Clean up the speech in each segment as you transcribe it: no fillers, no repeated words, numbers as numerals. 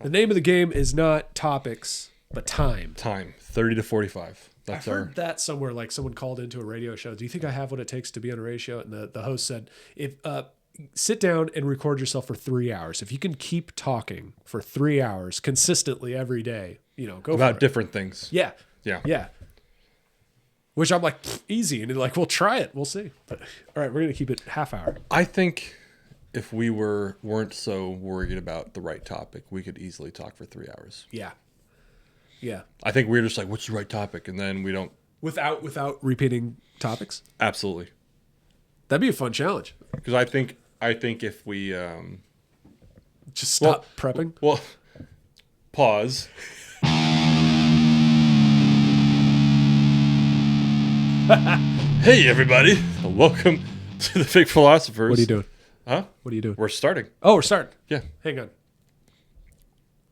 The name of the game is not topics, but time. Time, 30 to 45. I've heard that somewhere, like someone called into a radio show. Do you think I have what it takes to be on a radio show? And the host said, "If sit down and record yourself for 3 hours. If you can keep talking for 3 hours consistently every day, go about for it." different things. Yeah. Yeah. Yeah. Which I'm like, easy. And they're like, we'll try it. We'll see. But all right, we're going to keep it half hour. I think if we weren't so worried about the right topic, we could easily talk for 3 hours. Yeah. Yeah. I think we're just like, what's the right topic? And then we don't. Without repeating topics? Absolutely. That'd be a fun challenge. Because I think if we just stop prepping. Well, pause. Hey everybody, welcome to the Fake Philosophers. What are you doing? Huh? What are you doing? We're starting. Oh, we're starting. Yeah. Hang on.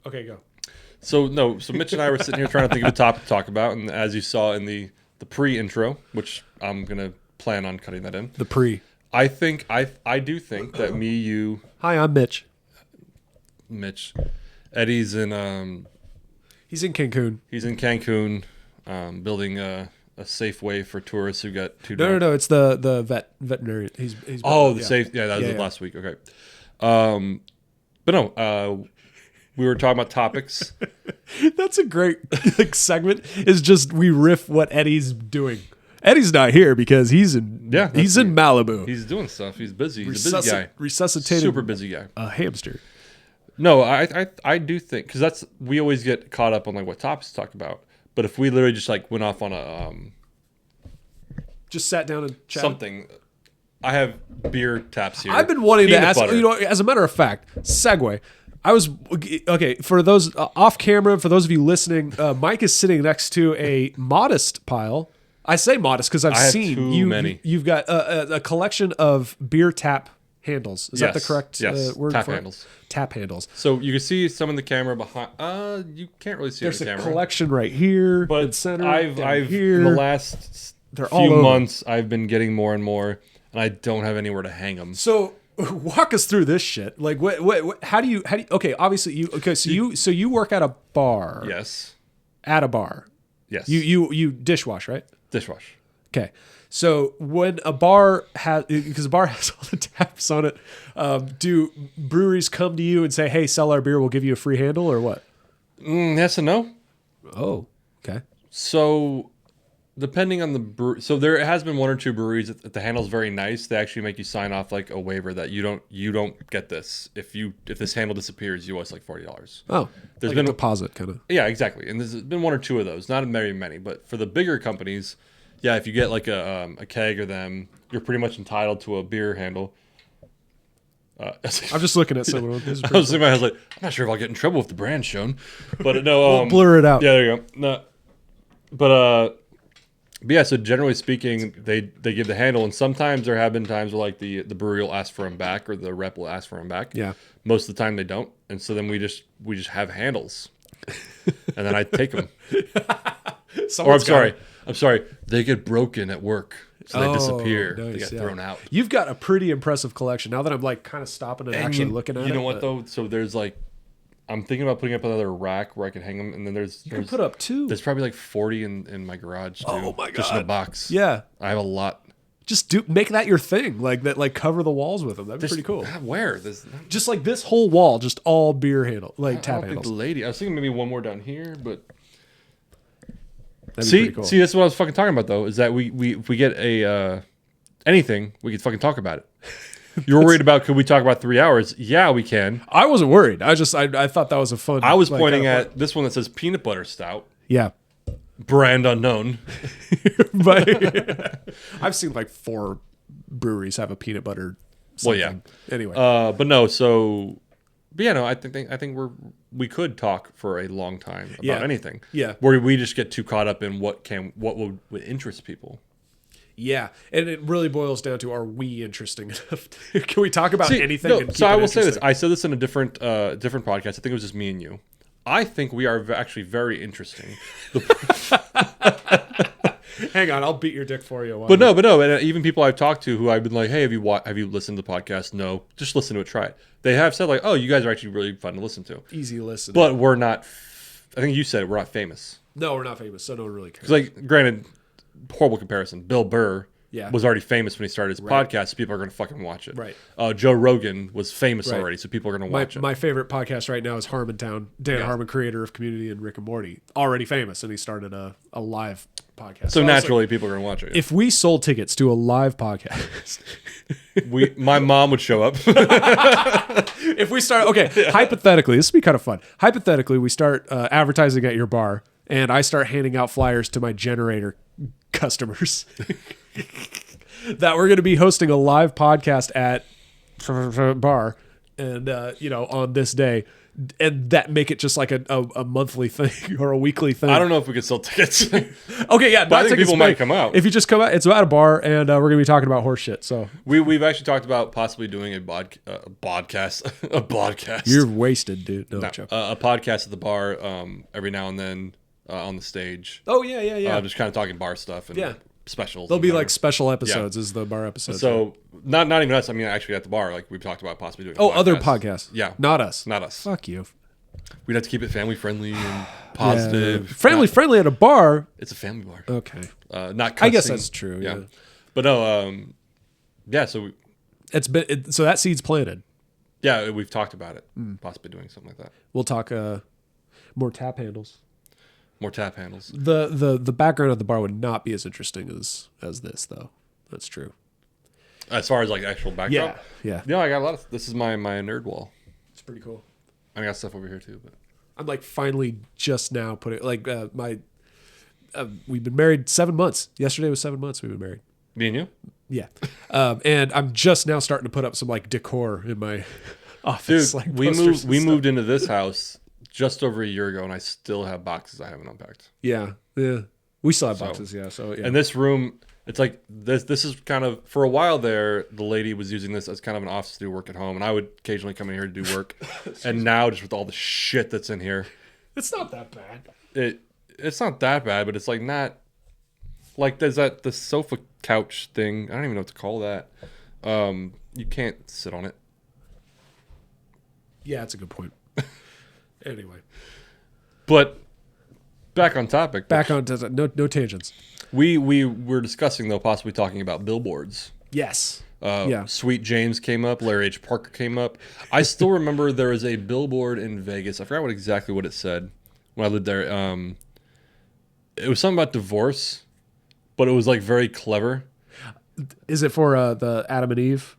Okay, go. So Mitch and I were sitting here trying to think of a topic to talk about, and as you saw in the pre-intro, which I'm gonna plan on cutting that in. The pre. I do think that me, you. Hi, I'm Mitch. Mitch. Eddie's in He's in Cancun. He's in Cancun, building a safe way for tourists who got too drunk. No. It's the veterinary. He's safe. Yeah, that was last week. Okay. But no. We were talking about topics. That's a great segment. Is just we riff what Eddie's doing. Eddie's not here because he's in Malibu. He's doing stuff. He's busy. He's a busy guy. Resuscitating. Super busy guy. A hamster. No, I do think because we always get caught up on like what topics to talk about. But if we literally just like went off on a just sat down and chatted. Something. I have beer taps here. I've been wanting to ask. Butter. As a matter of fact, segue. I was okay for those off camera. For those of you listening, Mike is sitting next to a modest pile. I say modest because I've seen you. Many. You've got a collection of beer tap handles. Is that the correct word? Tap for handles. It? Tap handles. So you can see some in the camera behind. You can't really see There's in the camera. There's a collection right here, but in center. I've here. in the last few months I've been getting more and more, and I don't have anywhere to hang them. So. Walk us through this shit. Like, what how do you? Okay, obviously so you work at a bar. Yes. At a bar. Yes. You dishwash, right? Dishwash. Okay. So when a bar because a bar has all the taps on it, do breweries come to you and say, "Hey, sell our beer, we'll give you a free handle," or what? Yes and no. Oh, okay. So depending on the so there has been one or two breweries that the handle's very nice. They actually make you sign off like a waiver that you don't get this if this handle disappears, you owe us like $40. Oh, there's like been a deposit kind of. Yeah, exactly. And there's been one or two of those, not very many, but for the bigger companies, yeah, if you get like a keg or them, you're pretty much entitled to a beer handle. I'm just looking at some of them. I was like, I'm not sure if I'll get in trouble with the brand shown, but no, we'll blur it out. Yeah, there you go. No, but yeah, so generally speaking, they give the handle, and sometimes there have been times where like the brewery will ask for them back, or the rep will ask for them back. Yeah. Most of the time they don't, and so then we just have handles, and then I take them. I'm sorry, they get broken at work, so they disappear. Nice, they get thrown out. You've got a pretty impressive collection. Now that I'm like kind of stopping and actually looking at it. You know what though? So there's like. I'm thinking about putting up another rack where I can hang them, and then there's can put up two. There's probably like 40 in my garage too. Oh my god! Just in a box. Yeah, I have a lot. Just make that your thing, like that. Like cover the walls with them. That'd be pretty cool. Where? Just like this whole wall, just all beer handle, like tap handles. I was thinking maybe one more down here, but that'd be pretty cool. See, that's what I was fucking talking about though. Is that if we get a anything, we could fucking talk about it. You're worried about could we talk about 3 hours? Yeah, we can. I wasn't worried. I thought that was a fun. I was pointing at this one that says peanut butter stout. Yeah. Brand unknown. But I've seen like 4 breweries have a peanut butter something. Well, yeah. Anyway. But no, but yeah, no, I think we could talk for a long time about anything. Yeah. Where we just get too caught up in what would interest people. Yeah, and it really boils down to, are we interesting enough? Can we talk about anything? No, and so I will say this. I said this in a different podcast. I think it was just me and you. I think we are actually very interesting. Hang on, I'll beat your dick for you. But no. And even people I've talked to who I've been like, hey, have you listened to the podcast? No, just listen to it, try it. They have said like, oh, you guys are actually really fun to listen to. Easy listen. But we're not. I think you said it, we're not famous. No, we're not famous, so no one really cares. Like, granted, horrible comparison. Bill Burr was already famous when he started his podcast, so people are going to fucking watch it. Right. Joe Rogan was famous already, so people are going to watch it. My favorite podcast right now is Harmontown. Dan Harmon, creator of Community and Rick and Morty, already famous, and he started a live podcast. So naturally, people are going to watch it. Yeah. If we sold tickets to a live podcast, my mom would show up. If we start, hypothetically, this would be kind of fun. Hypothetically, we start advertising at your bar, and I start handing out flyers to my generator customers that we're going to be hosting a live podcast at bar, and on this day, and that make it just like a monthly thing or a weekly thing. I don't know if we could sell tickets. Okay, yeah, but I think people might come out. If you just come out, it's at a bar, and we're going to be talking about horse shit. So we've actually talked about possibly doing a podcast. A podcast. You're wasted, dude. No. A podcast at the bar every now and then on the stage. Oh yeah. Just kind of talking bar stuff and specials. There'll be like special episodes as the bar episodes. So not even us. I mean, actually at the bar, like we've talked about possibly doing. Other podcasts. Yeah, not us. Fuck you. We'd have to keep it family friendly and positive. Friendly at a bar. It's a family bar. Okay. Not cussing. I guess that's true. Yeah. But no. So so that seed's planted. Yeah, we've talked about it. Possibly doing something like that. We'll talk more tap handles. More tap handles. The background of the bar would not be as interesting as this, though. That's true. As far as like actual backdrop? Yeah. I got a lot of. This is my nerd wall. It's pretty cool. I got stuff over here too, but I'm like finally just now putting we've been married 7 months. Yesterday was 7 months we've been married. Me and you? Yeah. And I'm just now starting to put up some like decor in my office. Dude, we moved into this house just over a year ago, and I still have boxes I haven't unpacked. Yeah. We still have boxes, yeah. So yeah. And this room, it's like this is kind of, for a while there, the lady was using this as kind of an office to do work at home, and I would occasionally come in here to do work. And now, just with all the shit that's in here, it's not that bad. It's not that bad, but it's like not like there's the sofa couch thing. I don't even know what to call that. You can't sit on it. Yeah, that's a good point. Anyway, but back on topic. No tangents. We were discussing though, possibly talking about billboards. Yes. Sweet James came up. Larry H. Parker came up. I still remember there was a billboard in Vegas. I forgot exactly what it said when I lived there. It was something about divorce, but it was like very clever. Is it for the Adam and Eve,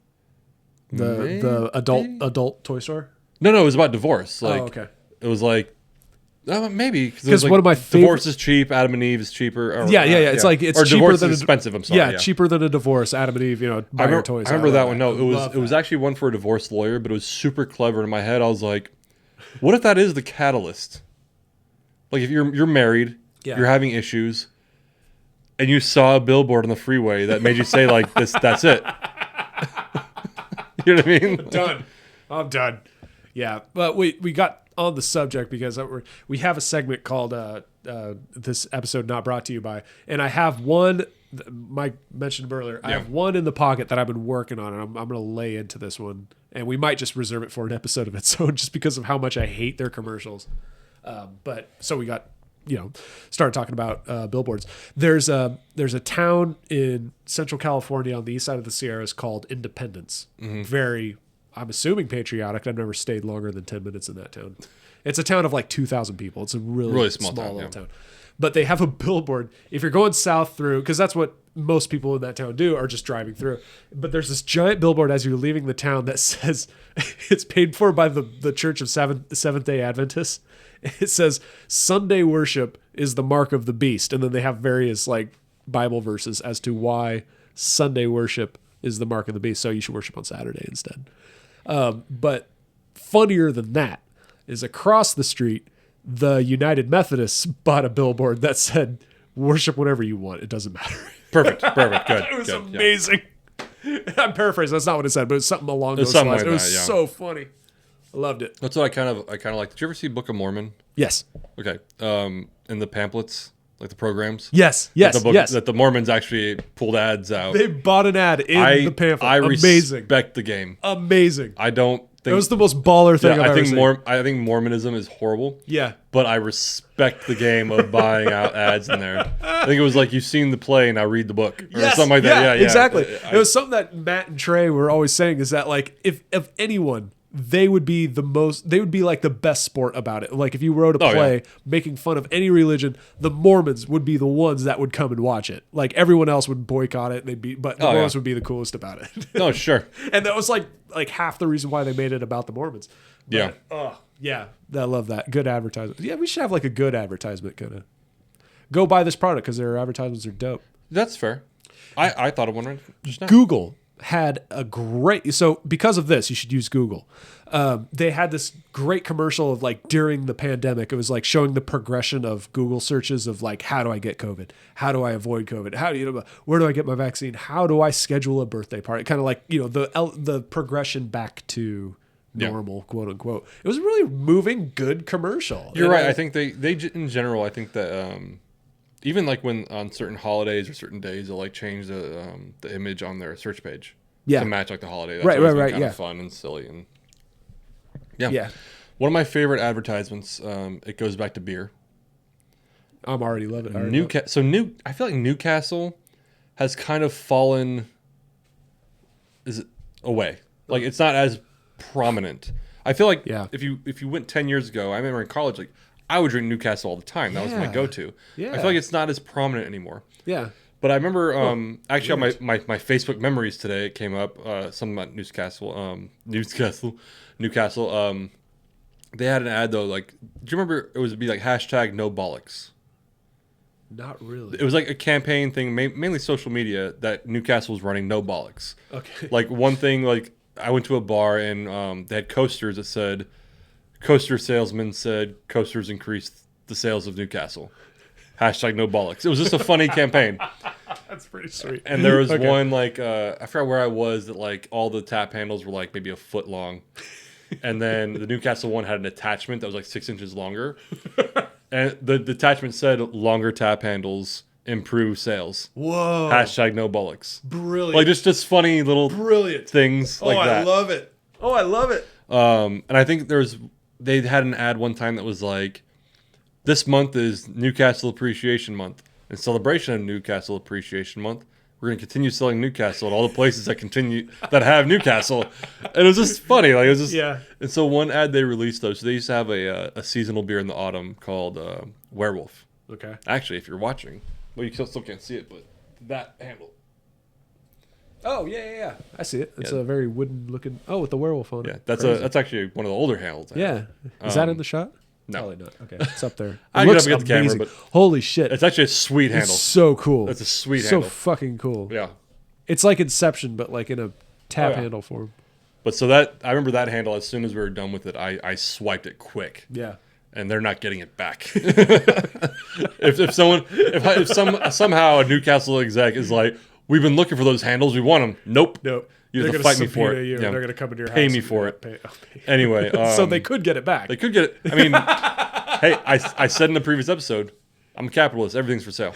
the adult toy store? No, it was about divorce. Like, okay. It was like, maybe because one of my favorite, divorce is cheap. Adam and Eve is cheaper. Or, It's like it's or cheaper divorce than is expensive. I'm sorry. Yeah, cheaper than a divorce. Adam and Eve, buy your toys. I remember that one. No, it was actually one for a divorce lawyer, but it was super clever. In my head, I was like, what if that is the catalyst? Like if you're married, you're having issues, and you saw a billboard on the freeway that made you say like this. That's it. You know what I mean? I'm done. Yeah, but we got on the subject because we have a segment called this episode not brought to you by, and I have one. Mike mentioned earlier. I have one in the pocket that I've been working on, and I'm going to lay into this one, and we might just reserve it for an episode of its own, just because of how much I hate their commercials. But so we got started talking about billboards. There's a town in Central California on the east side of the Sierras called Independence. Mm-hmm. Very, I'm assuming patriotic. I've never stayed longer than 10 minutes in that town. It's a town of like 2,000 people. It's a really small little town. But they have a billboard. If you're going south through, because that's what most people in that town do, are just driving through. But there's this giant billboard as you're leaving the town that says, it's paid for by the Church of Seventh-day Adventists. It says, Sunday worship is the mark of the beast. And then they have various like Bible verses as to why Sunday worship is the mark of the beast. So you should worship on Saturday instead. But funnier than that is across the street, the United Methodists bought a billboard that said, worship whatever you want. It doesn't matter. Perfect. Good. It was amazing. Yeah. I'm paraphrasing. That's not what it said, but it's something along those lines. Like it was so funny. I loved it. That's what I kind of like. Did you ever see Book of Mormon? Yes. Okay. In the pamphlets, like the programs. Yes, That the Mormons actually pulled ads out. They bought an ad in the pamphlet. I Amazing. respect the game. Amazing. I don't think It was the most baller thing I've ever seen. I think Mormonism is horrible. Yeah. But I respect the game of buying out ads in there. I think it was like, you've seen the play, now read the book. Or something like that. Yeah, exactly. It was something that Matt and Trey were always saying, is that like, if anyone, they would be like the best sport about it. Like if you wrote a play making fun of any religion, the Mormons would be the ones that would come and watch it. Like everyone else would boycott it, but the Mormons would be the coolest about it. No, sure. And that was like half the reason why they made it about the Mormons. But, yeah, I love that. Good advertisement. Yeah, we should have like a good advertisement kind of. Go buy this product because their advertisements are dope. That's fair. I thought of one right just now. Google had a great, so because of this, you should use Google. They had this great commercial of like during the pandemic. It was like showing the progression of Google searches of like, how do I get COVID? How do I avoid COVID? Where do I get my vaccine? How do I schedule a birthday party? Kind of like, the progression back to normal, quote unquote. It was a really moving, good commercial. You're right. I think they in general, I think that even like when on certain holidays or certain days, they'll like change the image on their search page to match like the holiday. That's right. Kind of fun and silly and yeah. One of my favorite advertisements. It goes back to beer. I'm already loving it. I feel like Newcastle has kind of fallen. Is it away? Like it's not as prominent. I feel like if you went 10 years ago, I remember in college, like I would drink Newcastle all the time. That was my go-to. Yeah. I feel like it's not as prominent anymore. Yeah. But I remember actually on my Facebook memories today, it came up something about Newcastle. Newcastle. They had an ad though. Like, do you remember? It would be like #NoBollocks. Not really. It was like a campaign thing, mainly social media, that Newcastle was running no bollocks. Okay. Like one thing, like I went to a bar and they had coasters that said, "Coaster salesman said coasters increased the sales of Newcastle." #NoBollocks. It was just a funny campaign. That's pretty sweet. And there was one like I forgot where I was, that like all the tap handles were like maybe a foot long, and then the Newcastle one had an attachment that was like 6 inches longer, and the attachment said "longer tap handles improve sales." Whoa! #NoBollocks. Brilliant. Like just funny little things like that. I love it. Oh, I love it. And I think they had an ad one time that was like, "This month is Newcastle Appreciation Month. In celebration of Newcastle Appreciation Month, we're going to continue selling Newcastle at all the places that have Newcastle." And it was just funny. Like it was just, And so one ad they released though, so they used to have a seasonal beer in the autumn called Werewolf. Okay. Actually, if you're watching, well, you still can't see it, but that handle. Oh yeah. I see it. It's a very wooden looking. Oh, with the werewolf on it. Yeah, that's actually one of the older handles. Yeah. Is that in the shot? No. Probably not. Okay, it's up there. I looks get the camera, but holy shit, it's actually a sweet handle. It's so cool. It's a sweet handle. So fucking cool. Yeah. It's like Inception, but like in a tap handle form. But so I remember that handle. As soon as we were done with it, I swiped it quick. Yeah. And they're not getting it back. if somehow a Newcastle exec is like, "We've been looking for those handles. We want them." Nope. You have to fight me for it. They're going to come into your house. Pay me for it. Anyway. So they could get it back. They could get it. I mean, hey, I said in the previous episode, I'm a capitalist. Everything's for sale.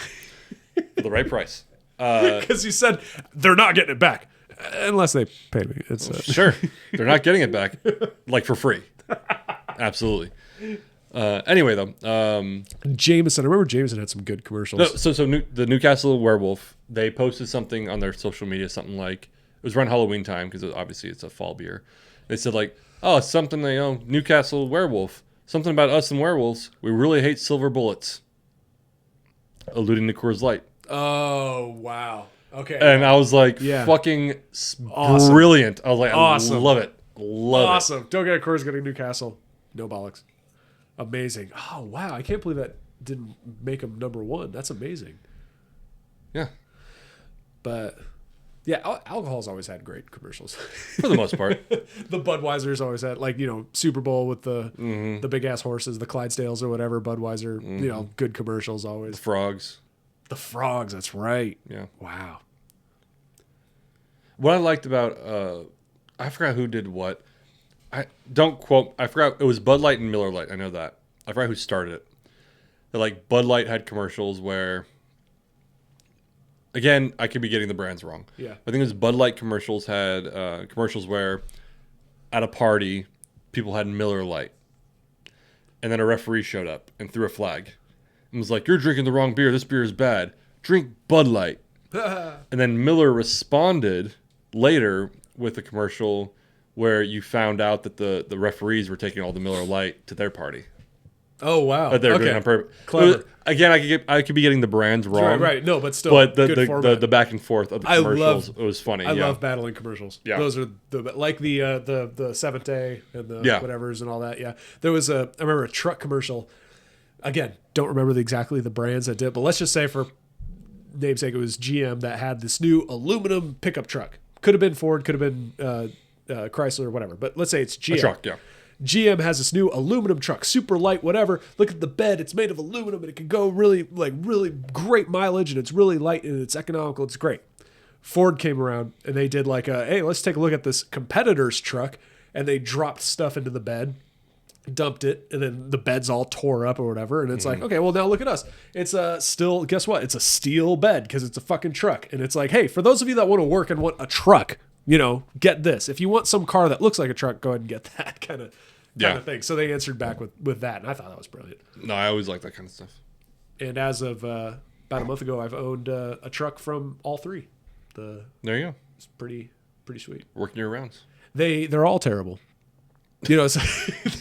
For the right price. Because you said they're not getting it back. Unless they pay me. Sure. They're not getting it back. Like for free. Absolutely. Anyway, though. Jameson. I remember Jameson had some good commercials. The Newcastle Werewolf, they posted something on their social media, something like, it was around Halloween time, because obviously it's a fall beer. They said like, "Oh, it's something, Newcastle Werewolf. Something about us and werewolves. We really hate silver bullets." Alluding to Coors Light. Oh, wow. Okay. And I was like, fucking awesome. Brilliant. I was like, awesome. I love it. Love it. Awesome. Don't get a Coors, get a Newcastle. No bollocks. Amazing. Oh, wow. I can't believe that didn't make them number one. That's amazing. Yeah. But... yeah, alcohol's always had great commercials. For the most part. The Budweiser's always had, like, Super Bowl with the big ass horses, the Clydesdales or whatever, Budweiser, good commercials always. The frogs. The frogs, that's right. Yeah. Wow. What I liked about, I forgot who did what. I forgot, it was Bud Light and Miller Lite, I know that. I forgot who started it. that like Bud Light had commercials where, again, I could be getting the brands wrong. Yeah. I think it was Bud Light commercials had commercials where at a party people had Miller Lite, and then a referee showed up and threw a flag and was like, "You're drinking the wrong beer. This beer is bad. Drink Bud Light." And then Miller responded later with a commercial where you found out that the referees were taking all the Miller Lite to their party. Oh wow! But they're doing it on purpose. Clever. Again, I could be getting the brands wrong. Right. No, but still. But good the back and forth of the commercials, it was funny. I love battling commercials. Yeah. Those are the Seventh Day and the whatevers and all that. Yeah. There was I remember a truck commercial. Again, don't remember exactly the brands that did, but let's just say for namesake, it was GM that had this new aluminum pickup truck. Could have been Ford, could have been Chrysler or whatever. But let's say it's GM. A truck, yeah. GM has this new aluminum truck, super light, whatever. Look at the bed; it's made of aluminum, and it can go really great mileage, and it's really light and it's economical. It's great. Ford came around and they did like hey, let's take a look at this competitor's truck, and they dropped stuff into the bed, dumped it, and then the bed's all tore up or whatever. And it's like, okay, well now look at us. It's still, guess what? It's a steel bed because it's a fucking truck. And it's like, hey, for those of you that want to work and want a truck, get this. If you want some car that looks like a truck, go ahead and get that kind of thing. So they answered back with that, and I thought that was brilliant. No, I always like that kind of stuff. And as of about a month ago, I've owned a truck from all three. There you go. It's pretty sweet. Working your rounds. They're all terrible. So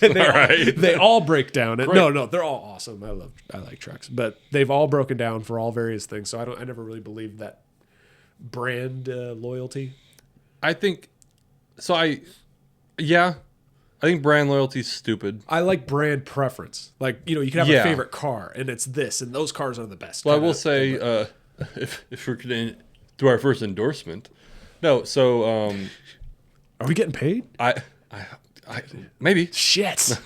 they all break down. And, no, they're all awesome. I like trucks, but they've all broken down for all various things. So I never really believed that brand loyalty. I think so. I think brand loyalty is stupid. I like brand preference. Like, you can have a favorite car and it's this, and those cars are the best. Well, I will say, if we're going to do our first endorsement, no. So, are we getting paid? I maybe shit.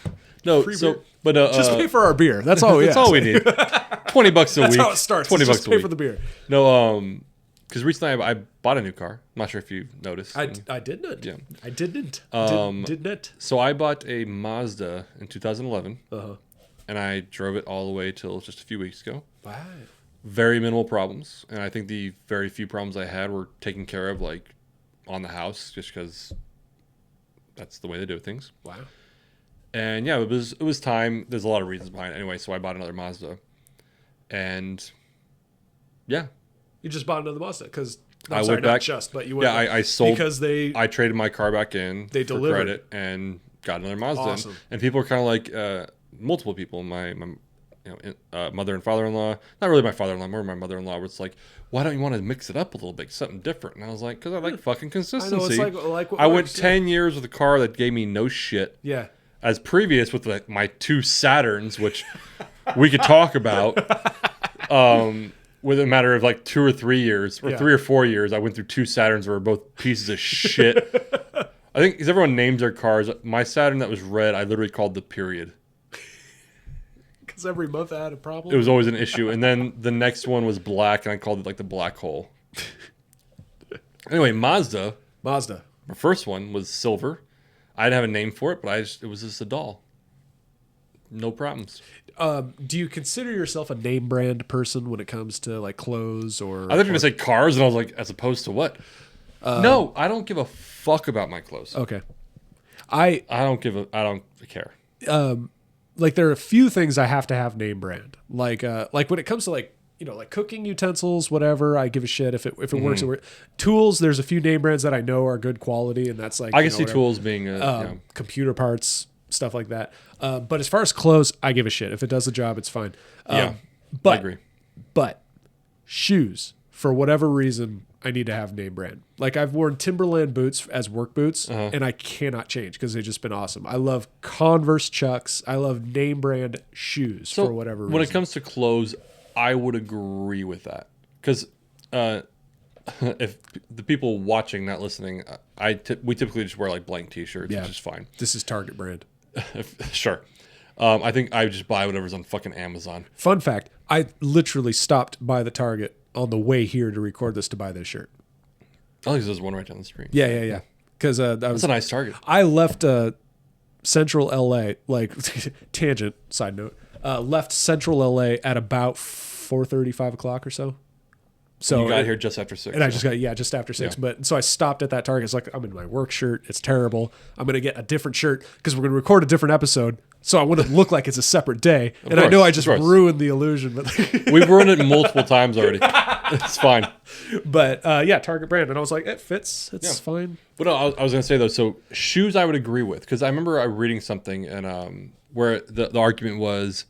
No, free so beer. But just pay for our beer. That's all. That's all we need. $20 a week. That's how it starts. $20 just a pay week for the beer. No, because recently I bought a new car. I'm not sure if you've noticed. I didn't. Yeah. I didn't. Didn't. So I bought a Mazda in 2011, Uh-huh. and I drove it all the way till just a few weeks ago. Wow. Very minimal problems, and I think the very few problems I had were taken care of, like on the house, just because that's the way they do things. Wow. And yeah, it was time. There's a lot of reasons behind it anyway. So I bought another Mazda, and yeah, you just bought another Mazda because I went back. But you went I sold because I traded my car back in they for delivered credit and got another Mazda. Awesome. And people are kind of like multiple people. My mother and father-in-law, not really my father-in-law, more my mother-in-law, was like, why don't you want to mix it up a little bit, something different? And I was like, because I like fucking consistency. I know, it's like what I works, went 10 years with a car that gave me no shit. Yeah. As previous with my two Saturns, which we could talk about, with a matter of like 2 or 3 years, or 3 or 4 years, I went through two Saturns that were both pieces of shit. I think because everyone names their cars. My Saturn that was red, I literally called the period. Because every month I had a problem. It was always an issue. And then the next one was black, and I called it like the black hole. Anyway, Mazda. My first one was silver. I didn't have a name for it, but it was just a doll. No problems. Do you consider yourself a name brand person when it comes to like clothes or? I thought you were going to say cars, and I was like, as opposed to what? No, I don't give a fuck about my clothes. Okay. I don't care. Like there are a few things I have to have name brand. Like when it comes to like cooking utensils, whatever, I give a shit if it works. Tools, there's a few name brands that I know are good quality, and that's like I can see tools being computer parts, stuff like that. But as far as clothes, I give a shit. If it does the job, it's fine. I agree. But shoes, for whatever reason, I need to have name brand. Like I've worn Timberland boots as work boots, and I cannot change because they've just been awesome. I love Converse Chucks. I love name brand shoes for whatever reason. When it comes to clothes, I would agree with that because if the people watching, not listening, we typically just wear like blank T-shirts, which is fine. This is Target brand. Sure. I think I just buy whatever's on fucking Amazon. Fun fact, I literally stopped by the Target on the way here to record this to buy this shirt. I think there's one right down the street. Yeah. Because that's a nice Target. I left Central LA, like tangent, side note. Left Central LA at about 4:30, 5 o'clock or so. So you got here just after 6. and I just got just after 6. Yeah. But so I stopped at that Target. It's like, I'm in my work shirt. It's terrible. I'm gonna get a different shirt because we're gonna record a different episode. So I want to look like it's a separate day. And I know I just ruined the illusion, but we've ruined it multiple times already. It's fine. But yeah, Target brand, and I was like, it fits. It's fine. But no, I was gonna say though. So shoes, I would agree with, because I remember I reading something and where the argument was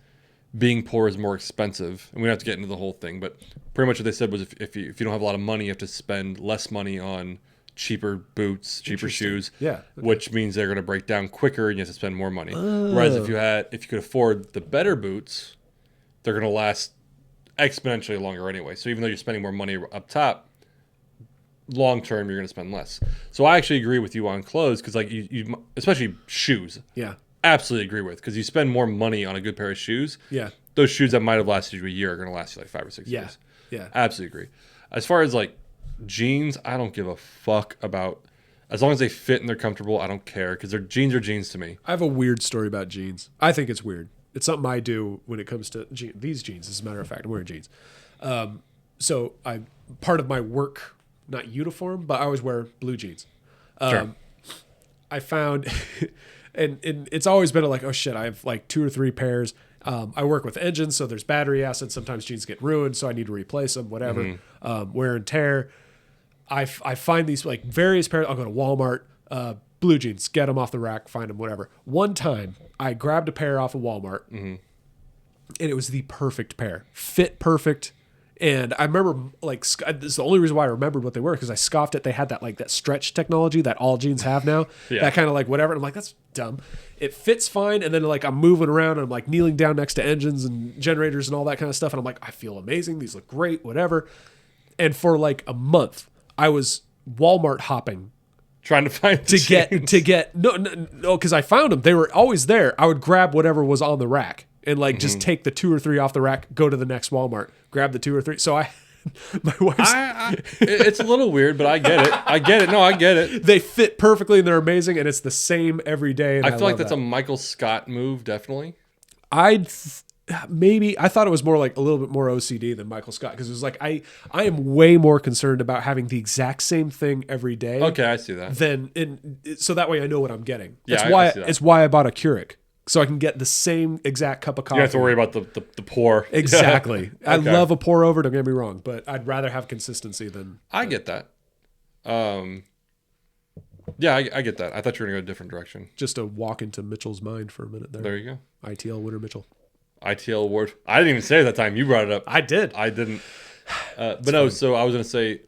being poor is more expensive, and we don't have to get into the whole thing, but pretty much what they said was if you don't have a lot of money, you have to spend less money on cheaper boots, cheaper shoes, which means they're going to break down quicker and you have to spend more money. Whereas if you could afford the better boots, they're going to last exponentially longer anyway. So even though you're spending more money up top, long term you're going to spend less. So I actually agree with you on clothes, because like you especially shoes. Yeah. Absolutely agree with, because you spend more money on a good pair of shoes. Yeah. Those shoes that might have lasted you a year are going to last you like 5 or 6 years. Yeah. Absolutely agree. As far as like jeans, I don't give a fuck about, as long as they fit and they're comfortable, I don't care, because their jeans are jeans to me. I have a weird story about jeans. I think it's weird. It's something I do when it comes to these jeans. As a matter of fact, I'm wearing jeans. So part of my work, not uniform, but I always wear blue jeans. Sure. I found, and it's always been like, oh shit, I have like 2 or 3 pairs. I work with engines, so there's battery acid. Sometimes jeans get ruined, so I need to replace them, whatever. Wear and tear. I find these like various pairs. I'll go to Walmart, blue jeans, get them off the rack, find them, whatever. One time, I grabbed a pair off of Walmart, and it was the perfect pair. Fit perfect. And I remember, like, this is the only reason why I remembered what they were, because I scoffed at they had that, like, that stretch technology that all jeans have now. That kind of, like, whatever. And I'm like, that's dumb. It fits fine. And then, like, I'm moving around and I'm, like, kneeling down next to engines and generators and all that kind of stuff. And I'm like, I feel amazing. These look great, whatever. And for, like, a month, I was Walmart hopping. Trying to find No, because I found them. They were always there. I would grab whatever was on the rack and like just take the 2 or 3 off the rack, go to the next Walmart, grab the 2 or 3. So my wife's... it's a little weird, but I get it. No, I get it. They fit perfectly and they're amazing, and it's the same every day. And I feel like that's a Michael Scott move, definitely. I thought it was more like a little bit more OCD than Michael Scott, because it was like I am way more concerned about having the exact same thing every day. Okay, I see that. So that way I know what I'm getting. Yeah, it's why I bought a Keurig, so I can get the same exact cup of coffee. You don't have to worry about the pour. Exactly. Okay. I love a pour over, don't get me wrong, but I'd rather have consistency than... I get that. Yeah, I get that. I thought you were going to go a different direction. Just a walk into Mitchell's mind for a minute there. There you go. ITL Winter Mitchell. ITL award. I didn't even say it that time. You brought it up. I did. I didn't. But no, funny. So I was going to say,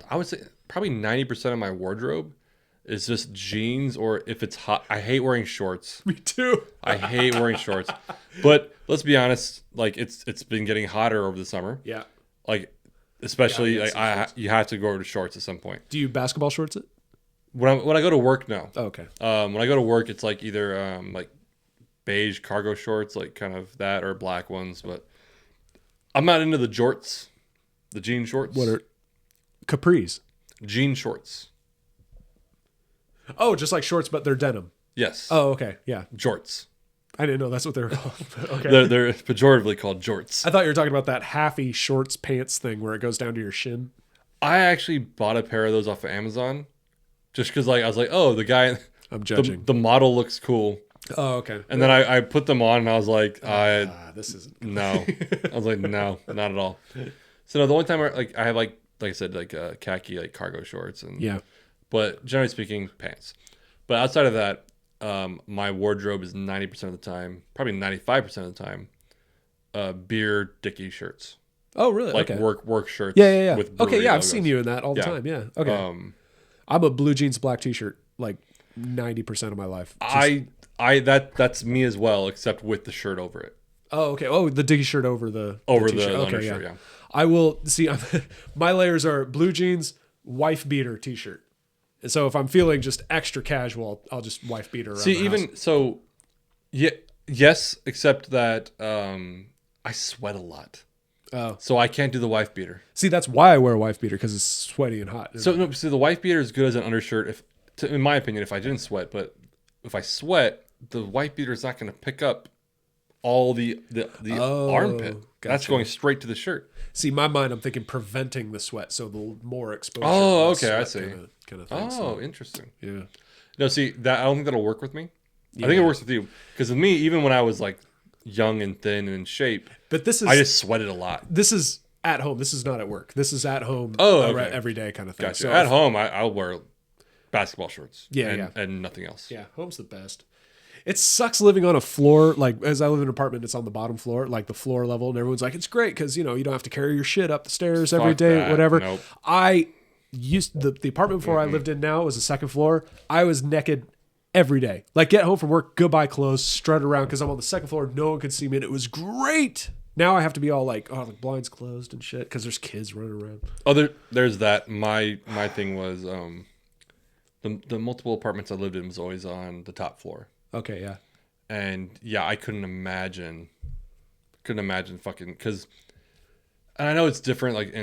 I would say probably 90% of my wardrobe is just jeans, or if it's hot. I hate wearing shorts. Me too. I hate wearing shorts. But let's be honest, like it's been getting hotter over the summer. Yeah. Like especially you have to go over to shorts at some point. Do you basketball shorts it? When I go to work, no. Oh, okay. When I go to work, it's like either like beige cargo shorts, like kind of that, or black ones. But I'm not into the jorts, the jean shorts. What are capris? Jean shorts. Oh, just like shorts, but they're denim. Yes. Oh, okay. Yeah. Jorts. I didn't know that's what they were called. Okay. They're pejoratively called jorts. I thought you were talking about that halfy shorts pants thing where it goes down to your shin. I actually bought a pair of those off of Amazon, just because like I was like, oh, the guy. I'm judging. The model looks cool. Oh, okay. And then I put them on and I was like, this isn't no. I was like, no, not at all. So no, the only time I have like I said, like khaki like cargo shorts and yeah. But generally speaking, pants. But outside of that, my wardrobe is 90% of the time, probably 95% of the time, beer Dickie shirts. Oh, really? Like okay. work shirts. Yeah. With okay, yeah, logos. I've seen you in that all the time. Yeah. Okay. I'm a blue jeans, black t-shirt, like 90% of my life. That's me as well, except with the shirt over it. Oh, okay. Oh, the Dickie shirt over the undershirt. Yeah. I will see. My layers are blue jeans, wife beater t-shirt. And so if I'm feeling just extra casual, I'll just wife beater around the house. So, yeah, yes, except that I sweat a lot. Oh. So I can't do the wife beater. See, that's why I wear a wife beater, because it's sweaty and hot. So no, see, the wife beater is good as an undershirt, in my opinion, if I didn't sweat. But if I sweat, the wife beater is not going to pick up all the armpit. That's gotcha. going straight to the shirt. See, in my mind, I'm thinking preventing the sweat, so the more exposure. Oh, less okay, I sweat see. Kind of thing. Oh, So, interesting. yeah. No, see, that I don't think that'll work with me. Yeah. I think it works with you because with me, even when I was like young and thin and in shape, But this is I just sweated a lot. this is at home. This is not at work. This is at home. Oh, okay. Every day kind of thing. Gotcha. So At home, I'll wear basketball shorts. Yeah, and nothing else. Yeah, home's the best. It sucks living on a floor. Like, as I live in an apartment, it's on the bottom floor, like the floor level, and everyone's like, it's great because, you don't have to carry your shit up the stairs every Fuck day, that. whatever. Nope. I used the apartment before I lived in now was the second floor. I was naked every day. Like, get home from work, goodbye clothes, strut around because I'm on the second floor. No one could see me, and it was great. Now I have to be all like, oh, the blinds closed and shit because there's kids running around. Oh, there's that. My thing was the multiple apartments I lived in was always on the top floor. Okay, yeah. And yeah, I couldn't imagine fucking because, and I know it's different. Like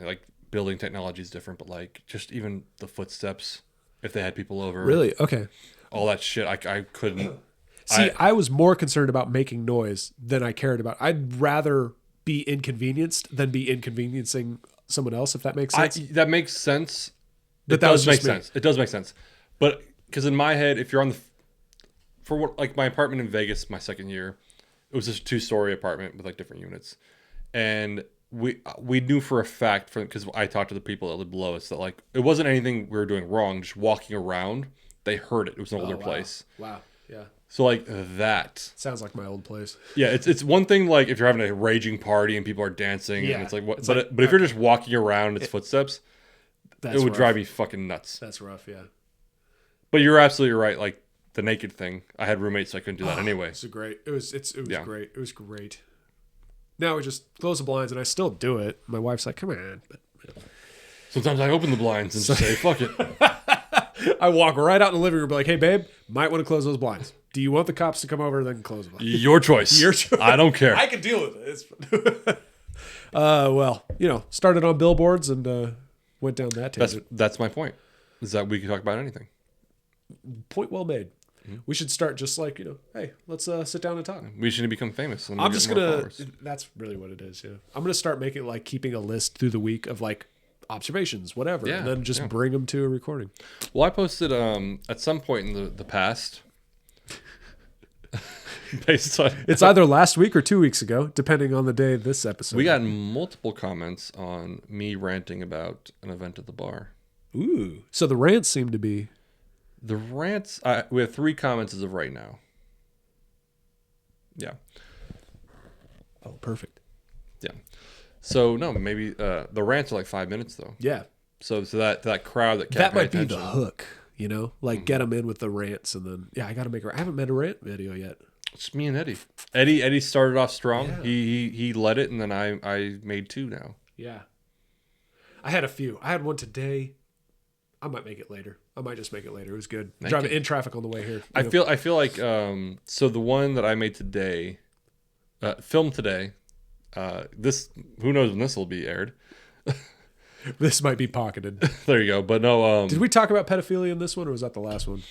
like building technology is different, but like just even the footsteps, if they had people over, Really? Okay. all that shit, I couldn't. See, I was more concerned about making noise than I cared about. I'd rather be inconvenienced than be inconveniencing someone else, if that makes sense. That makes sense. But It that was does make just me. sense. It does make sense. But because in my head, if you're on the for what like my apartment in Vegas, my second year, it was just a 2-story apartment with like different units, and we knew for a fact because I talked to the people that lived below us that like it wasn't anything we were doing wrong. Just walking around, they heard it. It was an older Oh, wow. place, Wow. Yeah. so like that. Sounds like my old place. Yeah, it's one thing like if you're having a raging party and people are dancing Yeah. and it's like what, It's but like, but if you're just walking around its footsteps, That's it would rough. drive me fucking nuts. That's rough, yeah. But you're absolutely right. Like the naked thing, I had roommates, so I couldn't do that anyway. It was Yeah. great. It was great. Now we just close the blinds, and I still do it. My wife's like, come on. But Sometimes I open the blinds and just say, "Fuck it." I walk right out in the living room and be like, hey, babe, might want to close those blinds. Do you want the cops to come over? Then close them. Your choice. Your choice. I don't care. I can deal with it. It's well, started on billboards and went down that tangent. That's my point. Is that we can talk about anything. Point well made. Mm-hmm. We should start just like, hey, let's sit down and talk. We should become famous. And I'm we'll just get more gonna. followers. That's really what it is. Yeah, I'm gonna start making like keeping a list through the week of like observations, whatever, Yeah, and then just yeah. bring them to a recording. Well, I posted at some point in the past. Based on It's either last week or 2 weeks ago, depending on the day of this episode. we got multiple comments on me ranting about an event at the bar. Ooh, so the rants seem to be. The rants. We have 3 comments as of right now. Yeah. Oh, perfect. Yeah. So no, maybe the rants are like 5 minutes though. Yeah, So that crowd that can't that pay might be attention. the hook. Like get them in with the rants, and then I got to make. I haven't made a rant video yet. It's me and Eddie. Eddie started off strong. Yeah. He led it, and then I made 2 now. Yeah, I had a few. I had one today. I might make it later. I might just make it later. It was good. Driving in traffic on the way here. I feel like so the one that I made today, filmed today. This who knows when this will be aired. This might be pocketed. There you go. But no, Did we talk about pedophilia in this one, or was that the last one?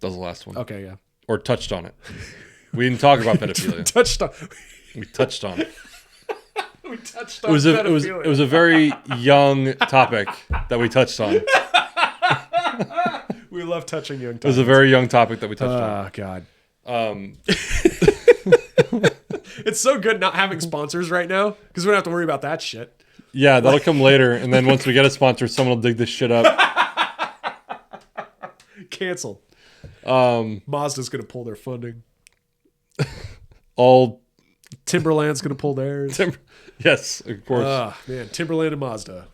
that was the last one. Okay, yeah. Or touched on it. We didn't talk about pedophilia. Touched on. We touched on it. We touched It on was pedophilia. it was a very young topic that we touched on. We love touching young. It was a very young topic that we touched on. Oh God. Um, It's so good not having sponsors right now because we don't have to worry about that shit. yeah, that'll come later, and then once we get a sponsor, someone will dig this shit up. Canceled. Mazda's gonna pull their funding. All Timberland's gonna pull theirs. yes, of course. Man, Timberland and Mazda.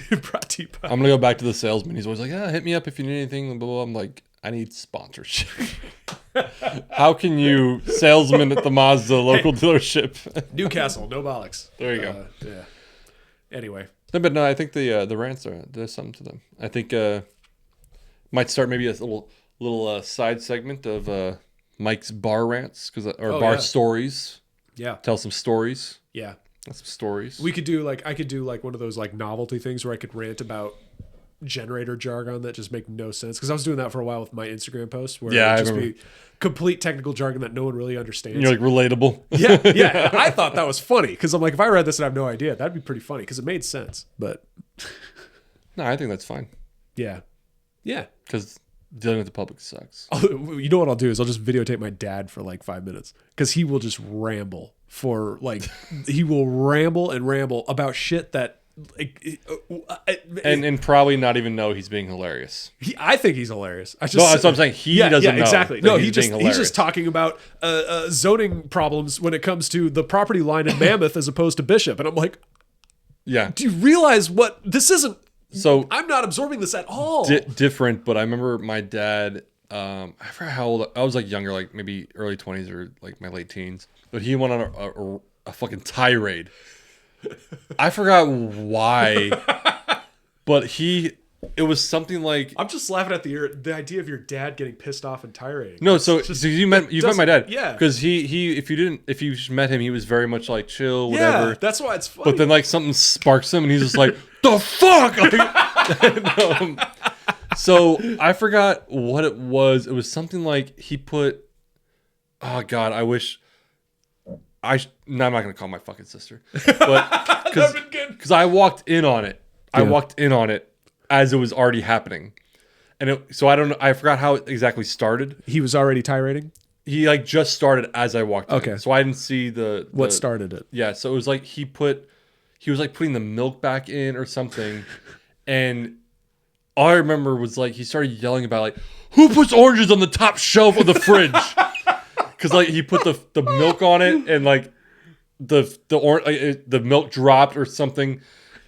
Brought to you by. I'm gonna go back to the salesman. He's always like, "Yeah, hit me up if you need anything." Blah, blah, blah. I'm like, I need sponsorship. How can you, salesman at the Mazda local dealership? Newcastle, no bollocks. There you go. Yeah. Anyway, No, but no, I think the rants there's something to them. I think might start maybe a little side segment of Mike's bar rants or bar yeah. stories. yeah, Tell some stories. yeah. Some stories. I could do like one of those like novelty things where I could rant about generator jargon that just make no sense. Because I was doing that for a while with my Instagram posts, where Yeah, it I would just remember. be complete technical jargon that no one really understands. You're like relatable. yeah, yeah. And I thought that was funny because I'm like, if I read this and I have no idea, that'd be pretty funny because it made sense. But No, I think that's fine yeah, yeah. because dealing with the public sucks. You know what I'll do is I'll just videotape my dad for like 5 minutes because he will just ramble for like he will ramble and ramble about shit that like And probably not even know he's being hilarious. I think he's hilarious. I just No, that's what I'm saying. He doesn't know. exactly. that No, he's being he's hilarious. just talking about zoning problems when it comes to the property line in Mammoth as opposed to Bishop, and I'm like, Yeah. do you realize what this isn't? So I'm not absorbing this at all. different, but I remember my dad. I forgot how old I was. Like younger, like maybe early 20s or like my late teens. But he went on a fucking tirade. I forgot why, but it was something like. I'm just laughing at the idea of your dad getting pissed off and tirading. No, so you've met my dad, yeah. because if you just met him, he was very much like chill, Yeah, whatever. that's why it's funny. But then like something sparks him, and he's just like, the fuck. So I forgot what it was. It was something like he put. Oh God, I wish. No, I'm not gonna call my fucking sister, but because I walked in on it. I walked in on it as it was already happening, and so I don't know. I forgot how it exactly started. He was already tirading. He like just started as I walked in. Okay. So I didn't see What started it? Yeah, so it was like he was like putting the milk back in or something, and all I remember was like he started yelling about like, who puts oranges on the top shelf of the fridge? Because like he put the milk on it and like the milk dropped or something,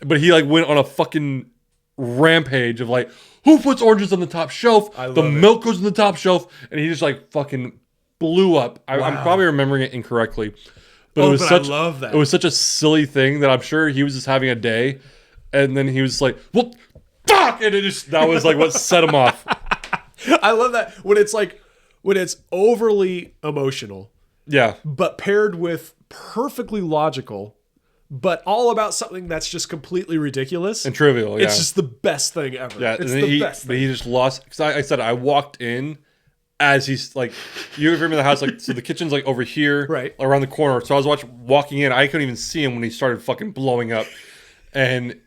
but he like went on a fucking rampage of like, who puts oranges on the top shelf? The milk goes on the top shelf, and he just like fucking blew up. I'm probably remembering it incorrectly, but it was I love that. It was such a silly thing that I'm sure he was just having a day, and then he was like, well, fuck, and that was like what set him off. I love that when it's overly emotional, Yeah, but paired with perfectly logical, but all about something that's just completely ridiculous and trivial. Yeah, It's just the best thing ever. yeah. It's And the best but thing. he just lost because I said I walked in as he's like, you remember the house, like, so the kitchen's like over here, Right. around the corner. So I was walking in, I couldn't even see him when he started fucking blowing up, and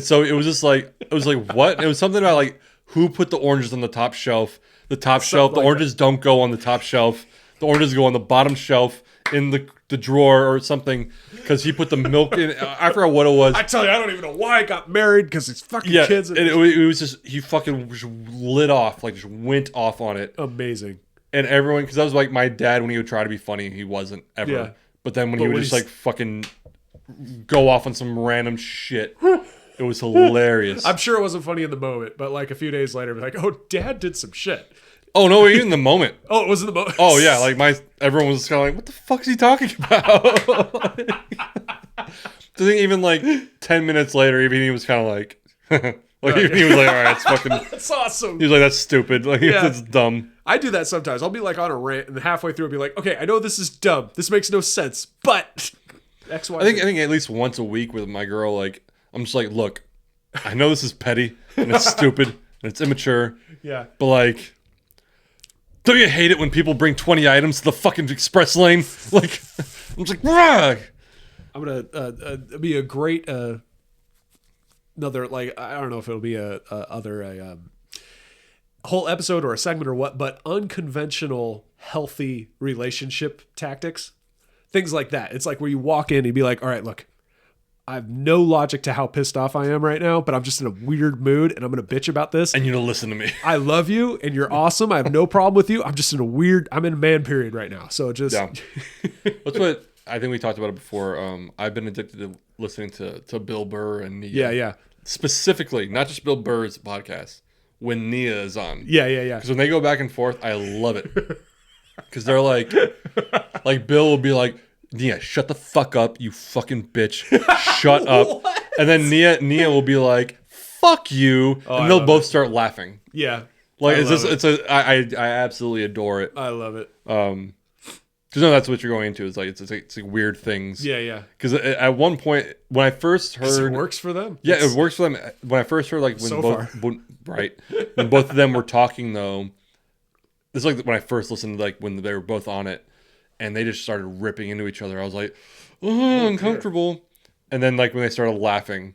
so it was just like, what? And it was something about like, who put the oranges on the top shelf? The top shelf. The oranges don't go on the top shelf. The oranges go on the bottom shelf in the drawer or something, because he put the milk in. I forgot what it was. I tell you, I don't even know why I got married because it's fucking Yeah, kids. and it was just, he fucking just lit off, like just went off on it. Amazing. And everyone, because that was like my dad when he would try to be funny, he wasn't ever. Yeah. But then when he would when just he's- like fucking go off on some random shit, it was hilarious. I'm sure it wasn't funny in the moment, but like a few days later, like, oh, Dad did some shit. Oh no, even in the moment. Oh, it was in the moment. Oh yeah, like everyone was kind of like, what the fuck is he talking about? I think even like 10 minutes later, even he was kind of like, even he was like, all right, it's fucking. That's awesome. He was like, that's stupid. Like Yeah. it's dumb. I do that sometimes. I'll be like on a rant, and halfway through, I'll be like, okay, I know this is dumb. This makes no sense, but X, Y, I think at least once a week with my girl, like I'm just like, look, I know this is petty and it's stupid and it's immature, yeah. but like, don't you hate it when people bring 20 items to the fucking express lane? Like, I'm just like, rah! I'm gonna be a great another, like, I don't know if it'll be a whole episode or a segment or what, but unconventional healthy relationship tactics, things like that. It's like where you walk in and be like, all right, look, I have no logic to how pissed off I am right now, but I'm just in a weird mood and I'm gonna bitch about this. And you don't listen to me. I love you and you're awesome. I have no problem with you. I'm just in I'm in a man period right now. So just Yeah. That's what I think we talked about it before. I've been addicted to listening to Bill Burr and Nia. yeah. Specifically, not just Bill Burr's podcast, when Nia is on. Yeah. Because when they go back and forth, I love it. Because they're like Bill will be like, Nia, shut the fuck up, you fucking bitch. Shut up. What? And then Nia will be like, fuck you. I And they'll love both it. start laughing. Yeah. Like I it's love just, it. I absolutely adore it. I love it. Because Because no, that's what you're going into. Is like it's like weird things. Yeah. Because at one point when I first heard, It works for them. yeah, it works for them. When I first heard like when So both far. when both of them were talking though, this is like when I first listened to like when they were both on it, and they just started ripping into each other. I was like, oh, uncomfortable. And then like when they started laughing,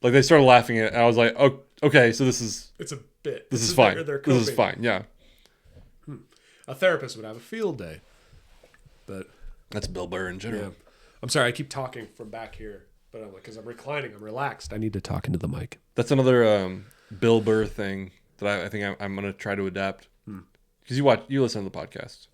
at it, and I was like, oh, okay, so this is It's a bit. this is fine. They're This is coping. fine. Yeah, A therapist would have a field day. But that's Bill Burr in general. yeah, I'm sorry. I keep talking from back here, but I'm like, because I'm reclining, I'm relaxed. I need to talk into the mic. That's another Bill Burr thing that I think I'm gonna try to adapt. Because you listen to the podcast.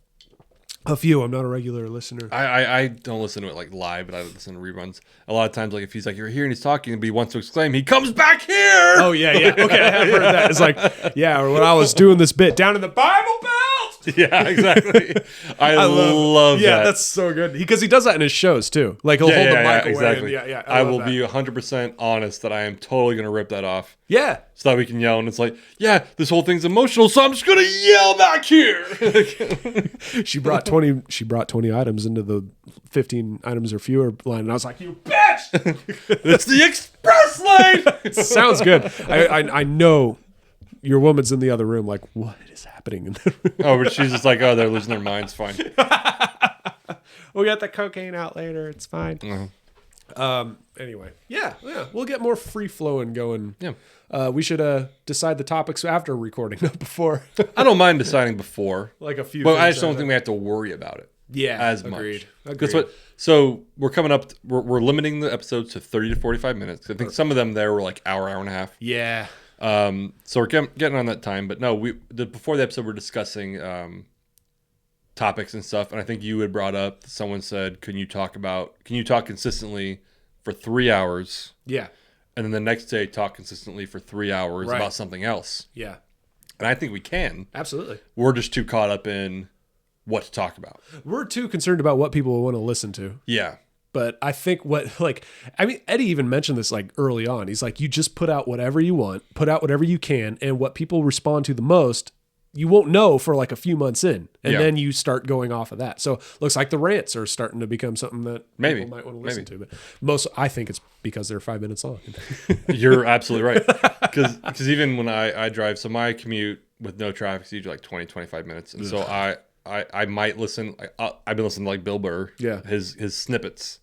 A few. I'm not a regular listener. I don't listen to it like live, but I listen to reruns. A lot of times, like if he's like you're here and he's talking, but he wants to exclaim, he comes back here. Oh yeah. Okay, I have heard that. It's like, yeah, or when I was doing this bit down in the Bible Belt. Yeah, exactly. I love that. Yeah, that's so good. Because he does that in his shows too. Like he'll hold the mic away. exactly. And, yeah. I love will that. be 100% honest that I am totally gonna rip that off. Yeah. So that we can yell, and it's like, yeah, this whole thing's emotional, so I'm just gonna yell back here. She brought 20. She brought 20 items into the 15 items or fewer line, and I was like, "You bitch!" It's the express lane. Sounds good. I know your woman's in the other room. Like, what is happening in the room? Oh, but she's just like, oh, they're losing their minds. Fine. We got the cocaine out later. It's fine. Anyway, yeah. We'll get more free flowing going. Yeah. We should decide the topics after recording, not before. I don't mind deciding before, Like a few. but I things just don't out think we have to worry about it. Yeah, as agreed. much. That's what. So we're coming up. We're limiting the episodes to 30 to 45 minutes. I think some of them there were like hour and a half. Yeah. So we're getting on that time. But no, before the episode we're discussing topics and stuff. And I think you had brought up. Someone said, Can you talk consistently for 3 hours? Yeah. And then the next day talk consistently for 3 hours Right. about something else. Yeah. And I think we can. Absolutely. We're just too caught up in what to talk about. We're too concerned about what people will want to listen to. Yeah. But I think Eddie even mentioned this like early on. He's like, you just put out whatever you want, put out whatever you can, and what people respond to the most, you won't know for like a few months in. And then you start going off of that. So looks like the rants are starting to become something that people might want to listen to. But I think it's because they're 5 minutes long. You're absolutely right. Because even when I drive, so my commute with no traffic is usually like 20, 25 minutes. And so I might listen. I've been listening to like Bill Burr, his snippets,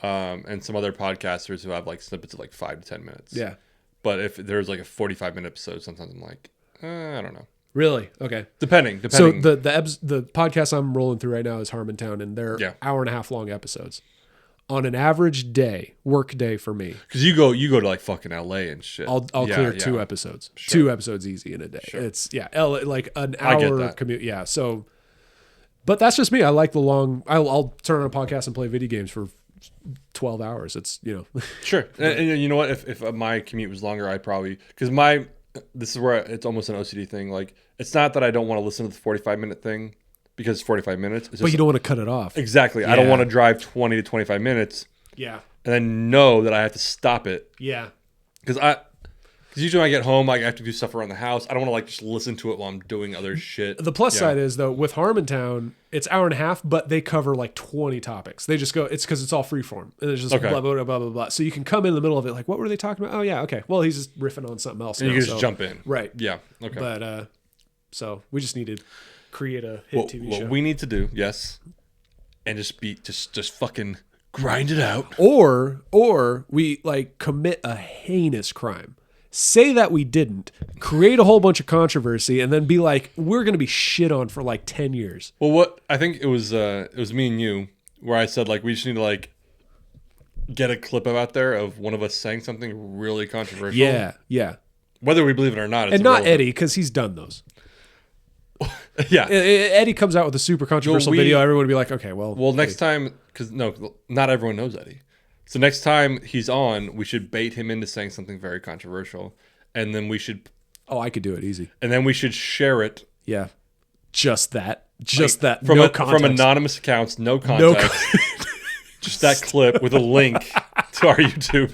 and some other podcasters who have like snippets of like 5 to 10 minutes. Yeah. But if there's like a 45-minute episode, sometimes I'm like, I don't know. Really? Okay. Depending. So the podcast I'm rolling through right now is Harmontown, and they're hour and a half long episodes. On an average day, work day for me. Because you go to like fucking LA and shit. I'll clear 2 episodes. Sure. 2 episodes easy in a day. Sure. It's like an hour commute. Yeah. So, but that's just me. I like the long. I'll turn on a podcast and play video games for 12 hours. It's Sure. And you know what? If my commute was longer, I'd probably this is where it's almost an OCD thing. Like, it's not that I don't want to listen to the 45-minute thing because it's 45 minutes. It's but you don't want to cut it off. Exactly. Yeah. I don't want to drive 20 to 25 minutes. Yeah. And then know that I have to stop it. Yeah. Because usually when I get home, I have to do stuff around the house. I don't want to like just listen to it while I'm doing other shit. The plus side is though, with Harmontown, it's hour and a half, but they cover like 20 topics. They just go, it's because it's all freeform. And it's just blah, blah, blah, blah, blah. So you can come in the middle of it like, what were they talking about? Oh yeah, okay. Well, he's just riffing on something else. And you can just jump in. Right. Yeah. Okay. But so we just need to create a hit TV show. What we need to do, and just fucking grind it out. Or we like commit a heinous crime. Say that we didn't, create a whole bunch of controversy, and then be like, we're going to be shit on for like 10 years. Well, what I think it was me and you where I said like we just need to like get a clip out there of one of us saying something really controversial. Yeah. Whether we believe it or not. It's and not Eddie, because he's done those. Yeah. Eddie comes out with a super controversial video. Everyone would be like, okay, well. Well, next time, because not everyone knows Eddie. So next time he's on, we should bait him into saying something very controversial. And then we should. Oh, I could do it easy. And then we should share it. Yeah. Just that. From anonymous accounts, no context. Just that clip with a link to our YouTube.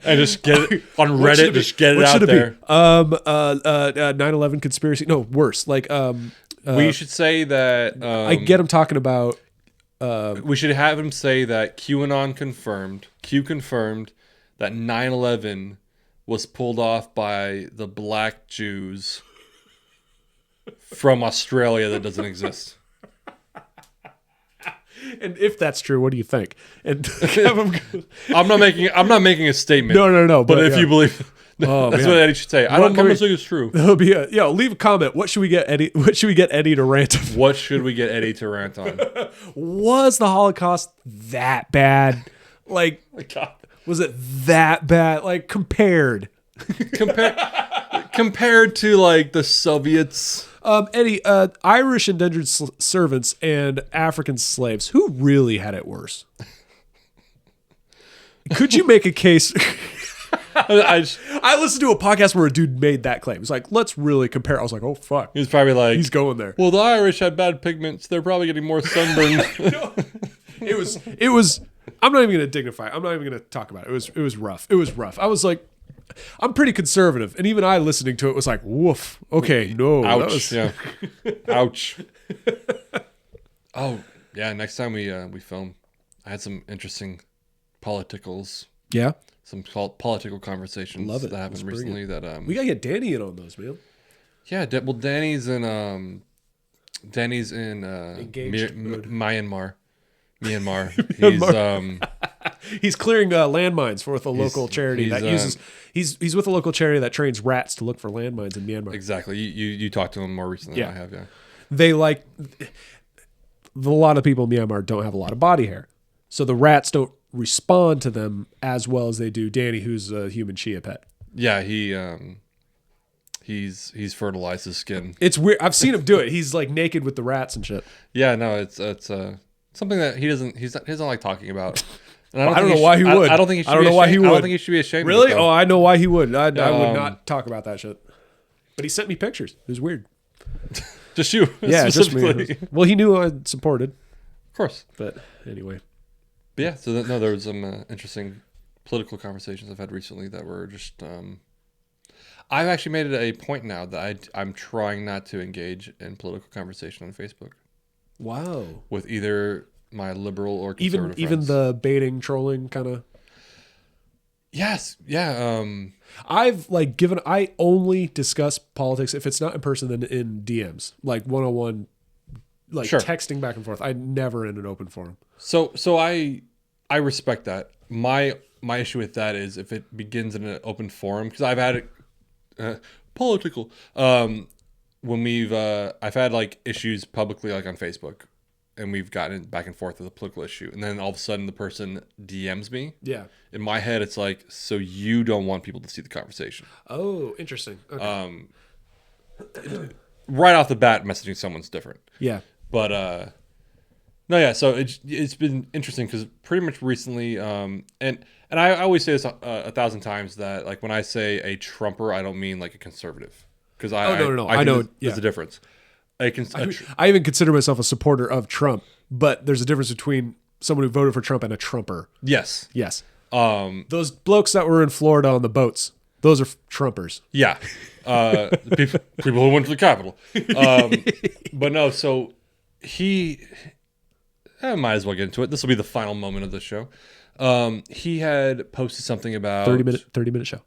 And just get it on Reddit. Just get it out there. 9/11 conspiracy. No, worse. Like we should say that I get him talking about. We should have him say that QAnon confirmed. Q confirmed that 9/11 was pulled off by the black Jews from Australia that doesn't exist. And if that's true, what do you think? And have him go, I'm not making a statement. no. But if yeah. you believe, that's what Eddie should say. I'm not saying it's true. There'll be leave a comment. What should we get Eddie? What should we get Eddie to rant? What should we get Eddie to rant on? Was the Holocaust that bad? Like, Oh my God. was it that bad? Like compared Compared to like the Soviets. Eddie, Irish indentured servants and African slaves, who really had it worse? Could you make a case? I listened to a podcast where a dude made that claim. He's like, let's really compare. I was like, oh, fuck. He was probably like, He's going there. well, the Irish had bad pigments. They're probably getting more sunburn. It was, I'm not even going to dignify it. I'm not even going to talk about it. It was rough. It was rough. I was like, I'm pretty conservative. And even I listening to it was like, woof. Okay, no. Ouch. Yeah. Ouch. Oh, yeah. Next time we film, I had some interesting politicals. Yeah. Some political conversations Love it. that happened recently that we got to get Danny in on those, man. yeah, well Danny's in Myanmar. He's clearing landmines with a local charity that uses. He's with a local charity that trains rats to look for landmines in Myanmar. Exactly. You talked to him more recently than I have. Yeah. They a lot of people in Myanmar don't have a lot of body hair, so the rats don't respond to them as well as they do Danny, who's a human chia pet. Yeah. He's fertilized his skin. It's weird. I've seen him do it. He's like naked with the rats and shit. Yeah. No. It's something that he doesn't like talking about. And I don't know why he would. I don't think he should. I don't know why he would. I don't think he should be ashamed. Really? Of it, Oh, I know why he would. I would not talk about that shit. But he sent me pictures. It was weird. Just you. Yeah, just me. Well, he knew I supported. Of course. But anyway. But yeah. So there was some interesting political conversations I've had recently that were just. I've actually made it a point now that I'm trying not to engage in political conversation on Facebook. Wow. With either my liberal or conservative even friends. the baiting, trolling kind of. Yes. Yeah. I've I only discuss politics if it's not in person then in DMs, like 101, like texting back and forth. I never in an open forum. So I respect that. My issue with that is if it begins in an open forum, because I've had it political when I've had like issues publicly like on Facebook, and we've gotten back and forth with a political issue, and then all of a sudden the person DMs me. Yeah. In my head, it's like, so you don't want people to see the conversation. Oh, interesting. Okay. Right off the bat, messaging someone's different. Yeah. But no, yeah. So it's been interesting because pretty much recently, and I always say this 1,000 times that like when I say a Trumper, I don't mean like a conservative, because I know there's a difference. I even consider myself a supporter of Trump, but there's a difference between someone who voted for Trump and a Trumper. Yes. Those blokes that were in Florida on the boats, those are Trumpers. Yeah. People who went to the Capitol. But no, so I might as well get into it. This will be the final moment of the show. He had posted something about 30 minute show.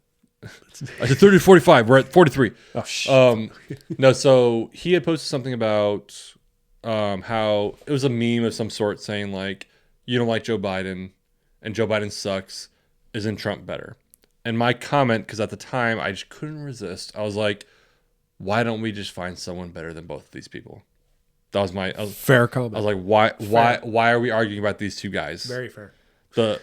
I said 30 to 45. We're at 43. Oh shit. No, so he had posted something about how it was a meme of some sort saying like, you don't like Joe Biden and Joe Biden sucks. Isn't Trump better? And my comment, because at the time I just couldn't resist, I was like, why don't we just find someone better than both of these people? That was my fair comment. I was like, why are we arguing about these two guys? Very fair.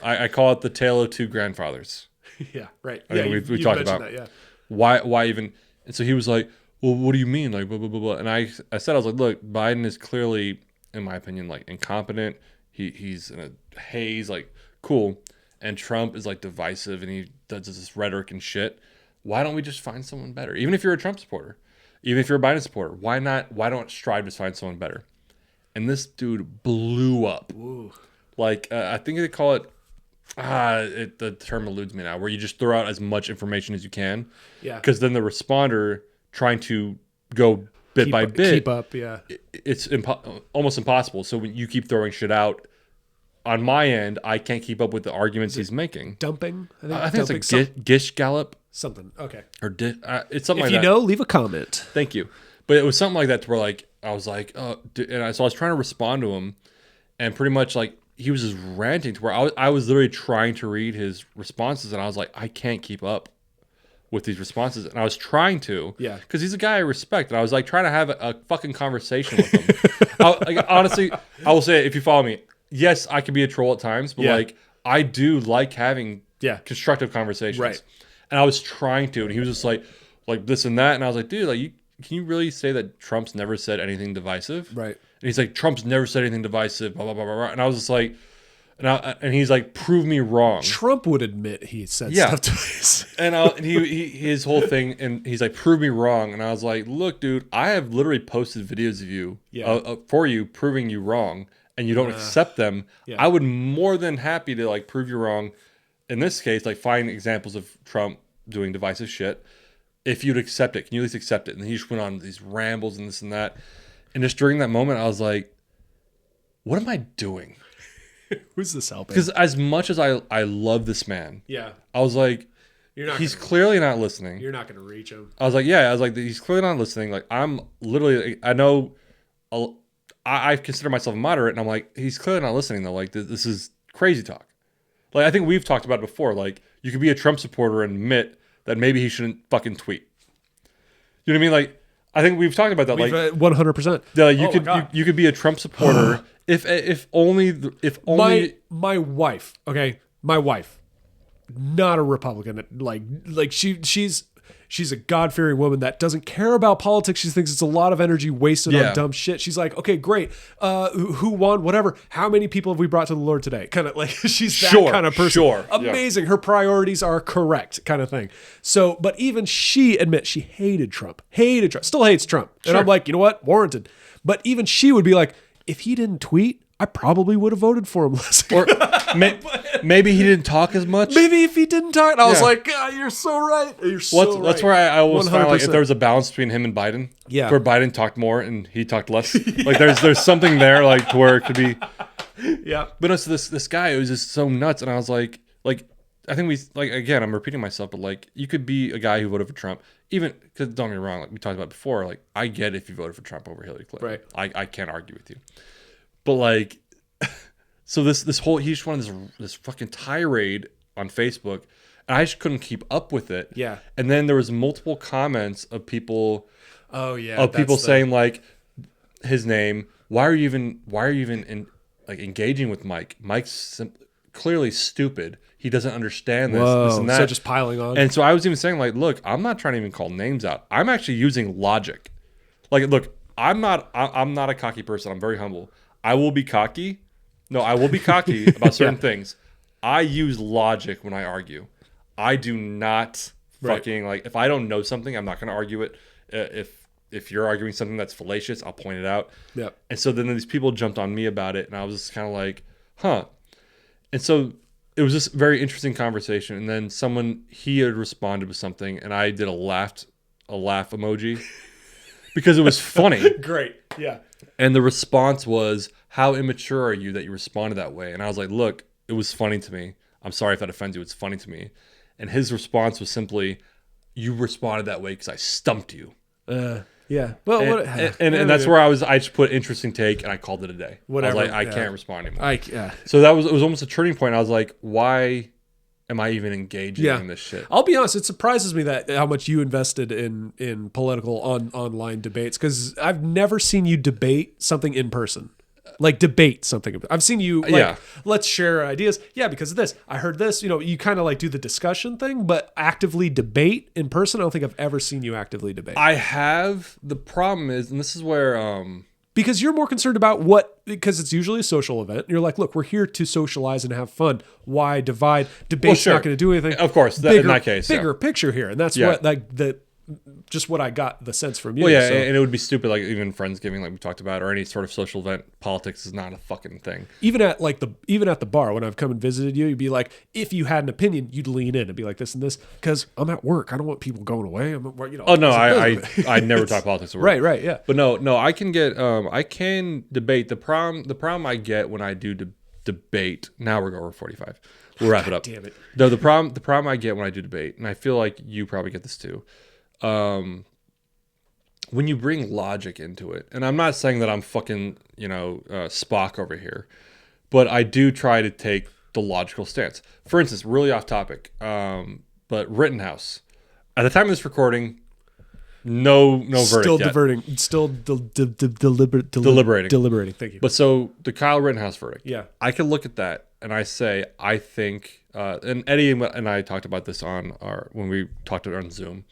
I call it the tale of two grandfathers. Yeah, right. I mean, we talked about that, yeah. Why even, and so he was like, well, what do you mean? Like, blah, blah, blah, blah. And I said, I was like, look, Biden is clearly, in my opinion, like incompetent. He's in a haze, like cool. And Trump is like divisive and he does this rhetoric and shit. Why don't we just find someone better? Even if you're a Trump supporter, even if you're a Biden supporter, why don't strive to find someone better? And this dude blew up. Ooh. Like, I think they call it, the term eludes me now, where you just throw out as much information as you can. Yeah. Because then the responder trying to go bit by bit, keep up. Yeah, it's almost impossible. So when you keep throwing shit out, on my end, I can't keep up with the arguments he's making. Dumping. I think it's like Gish Gallop. Something. Okay. Or it's something if like you that. know, leave a comment. Thank you. But it was something like that to where like I was like, so I was trying to respond to him, and pretty much like he was just ranting to where I was literally trying to read his responses, and I was like, I can't keep up with these responses, and I was trying to, because he's a guy I respect, and I was like trying to have a fucking conversation with him. Honestly, I will say, if you follow me, yes, I can be a troll at times, but like I do like having constructive conversations, right? And I was trying to, and he was just like this and that, and I was like, dude, like can you really say that Trump's never said anything divisive, right? And he's like, Trump's never said anything divisive, blah blah blah blah, blah. And I was just like. And he's like, prove me wrong. Trump would admit he said stuff to us. And his whole thing, and he's like, prove me wrong. And I was like, look, dude, I have literally posted videos of you for you proving you wrong, and you don't accept them. I would more than happy to like prove you wrong. In this case, like find examples of Trump doing divisive shit. If you'd accept it, can you at least accept it? And he just went on these rambles and this and that. And just during that moment, I was like, what am I doing? Who's this helping? Because as much as I love this man, I was like, he's clearly not listening. You're not going to reach him. I was like, he's clearly not listening. Like I'm literally, I know, I consider myself moderate, and I'm like, he's clearly not listening though. Like this is crazy talk. Like I think we've talked about it before. Like you could be a Trump supporter and admit that maybe he shouldn't fucking tweet. You know what I mean? Like I think we've talked about that. Like 100%. Yeah, you could be a Trump supporter. If only my wife, okay, my wife, not a Republican, like she's a God-fearing woman that doesn't care about politics. She thinks it's a lot of energy wasted on dumb shit. She's like, okay, great, who won, whatever, how many people have we brought to the Lord today? Kind of like she's that kind of person. Amazing. Her priorities are correct, kind of thing. So, but even she admits she hated Trump, still hates Trump, and I'm like, you know what, warranted. But even she would be like, if he didn't tweet, I probably would have voted for him less. Or maybe he didn't talk as much. Maybe if he didn't talk, I was like, you're so right. You're so right. That's where I always find like if there was a balance between him and Biden, where Biden talked more and he talked less. Like there's something there like to where it could be. Yeah. But no, so this guy, it was just so nuts, and I was like I think again, I'm repeating myself, but like you could be a guy who voted for Trump, even because don't get me wrong, like we talked about before, like I get if you voted for Trump over Hillary Clinton, right? I can't argue with you, but like, so this whole he just wanted this fucking tirade on Facebook, and I just couldn't keep up with it. Yeah. And then there was multiple comments of people, people saying like his name. Why are you even engaging with Mike? Mike's clearly stupid. He doesn't understand this and that. So just piling on. And so I was even saying, like, look, I'm not trying to even call names out. I'm actually using logic. Like, look, I'm not a cocky person. I'm very humble. I will be cocky. No, I will be cocky about certain things. I use logic when I argue. I do not fucking, like, if I don't know something, I'm not going to argue it. If you're arguing something that's fallacious, I'll point it out. Yeah. And so then these people jumped on me about it, and I was just kind of like, huh. And so it was just a very interesting conversation. And then he had responded with something, and I did a laugh emoji because it was funny. Great. Yeah. And the response was, how immature are you that you responded that way? And I was like, look, it was funny to me. I'm sorry if that offends you. It's funny to me. And his response was simply, you responded that way because I stumped you. Yeah. Well, and that's where I just put interesting take, and I called it a day. Whatever. I was like, I can't respond anymore. So it was almost a turning point. I was like, why am I even engaging in this shit? I'll be honest, it surprises me that how much you invested in political online debates, because I've never seen you debate something in person. Like debate something. I've seen you like, let's share ideas. Yeah, because of this. I heard this. You know, you kind of like do the discussion thing, but actively debate in person, I don't think I've ever seen you actively debate. I have. The problem is, and this is where because you're more concerned about because it's usually a social event. You're like, look, we're here to socialize and have fun. Why divide? Debate's not going to do anything. Of course, in that case. Bigger picture here. And that's what like just what I got the sense from you. Well, yeah, so. and it would be stupid, like even Friendsgiving, like we talked about, or any sort of social event. Politics is not a fucking thing. Even at the bar when I've come and visited you, you'd be like, if you had an opinion, you'd lean in and be like this and this, because I'm at work. I don't want people going away. Oh no, I never talk politics at work. Right, yeah. But no, I can get I can debate. The problem I get when I do debate. Now we're going over 45. We'll wrap it up. Damn it. No, the problem I get when I do debate, and I feel like you probably get this too. When you bring logic into it, and I'm not saying that I'm fucking, Spock over here, but I do try to take the logical stance. For instance, really off topic, but Rittenhouse. At the time of this recording, no verdict Still yet. diverting. Still Deliberating. Deliberating. Thank you. But so the Kyle Rittenhouse verdict. Yeah. I can look at that and I say, I think, and Eddie and I talked about this when we talked on Zoom.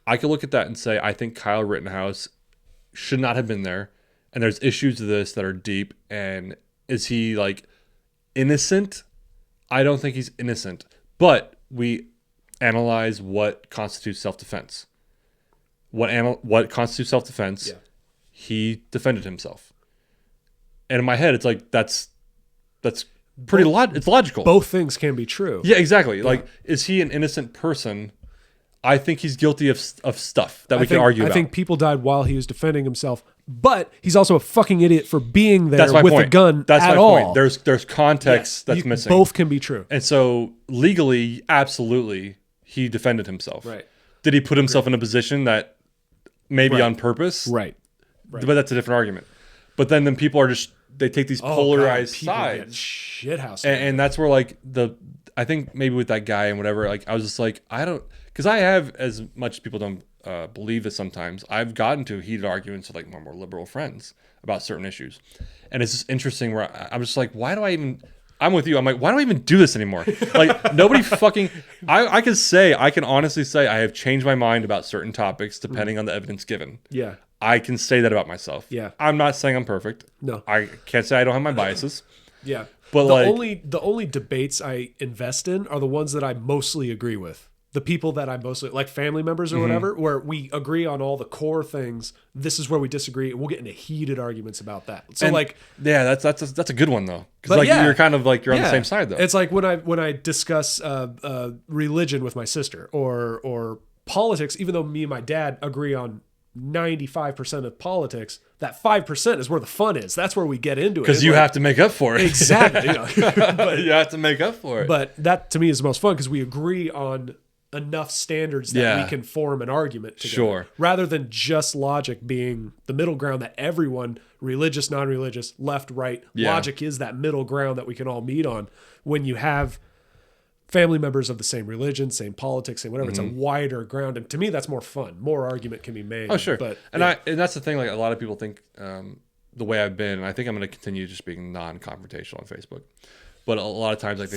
I could look at that and say, I think Kyle Rittenhouse should not have been there. And there's issues to this that are deep. And is he like innocent? I don't think he's innocent. But we analyze what constitutes self-defense. What constitutes self-defense? Yeah. He defended himself. And in my head, it's like, that's pretty it's logical. Both things can be true. Yeah, exactly. Yeah. Like, is he an innocent person? I think he's guilty of stuff that we can argue about. I think people died while he was defending himself, but he's also a fucking idiot for being there with point. a gun That's at my all. Point. There's context that's missing. Both can be true. And so legally, absolutely, he defended himself. Right. Did he put himself in a position that maybe on purpose? Right. But that's a different argument. But then people are just, they take these polarized sides. Shithouse. And that's where I think maybe with that guy and whatever, I was just like, because I have, as much as people don't believe this sometimes, I've gotten to heated arguments with my more liberal friends about certain issues. And it's just interesting where I'm just like, I'm with you. I'm like, why do I even do this anymore? Nobody fucking, I can honestly say I have changed my mind about certain topics depending on the evidence given. Yeah. I can say that about myself. Yeah. I'm not saying I'm perfect. No. I can't say I don't have my biases. Yeah. But the only debates I invest in are the ones that I mostly agree with. The people that I mostly like, family members or whatever, where we agree on all the core things. This is where we disagree, and we'll get into heated arguments about that. So yeah, that's a good one though, because you're kind of you're on the same side though. It's like when I discuss religion with my sister or politics, even though me and my dad agree on 95% of politics, that 5% is where the fun is. That's where we get into it. Because you have to make up for it. Exactly. But you have to make up for it. But that to me is the most fun because we agree on enough standards that we can form an argument together. Sure. Rather than just logic being the middle ground that everyone, religious, non-religious, left, right, logic is that middle ground that we can all meet on. When you have family members of the same religion, same politics, same whatever, it's a wider ground. And to me, that's more fun. More argument can be made. Oh, sure. But and that's the thing, a lot of people think the way I've been, and I think I'm going to continue just being non-confrontational on Facebook. But a lot of times I think...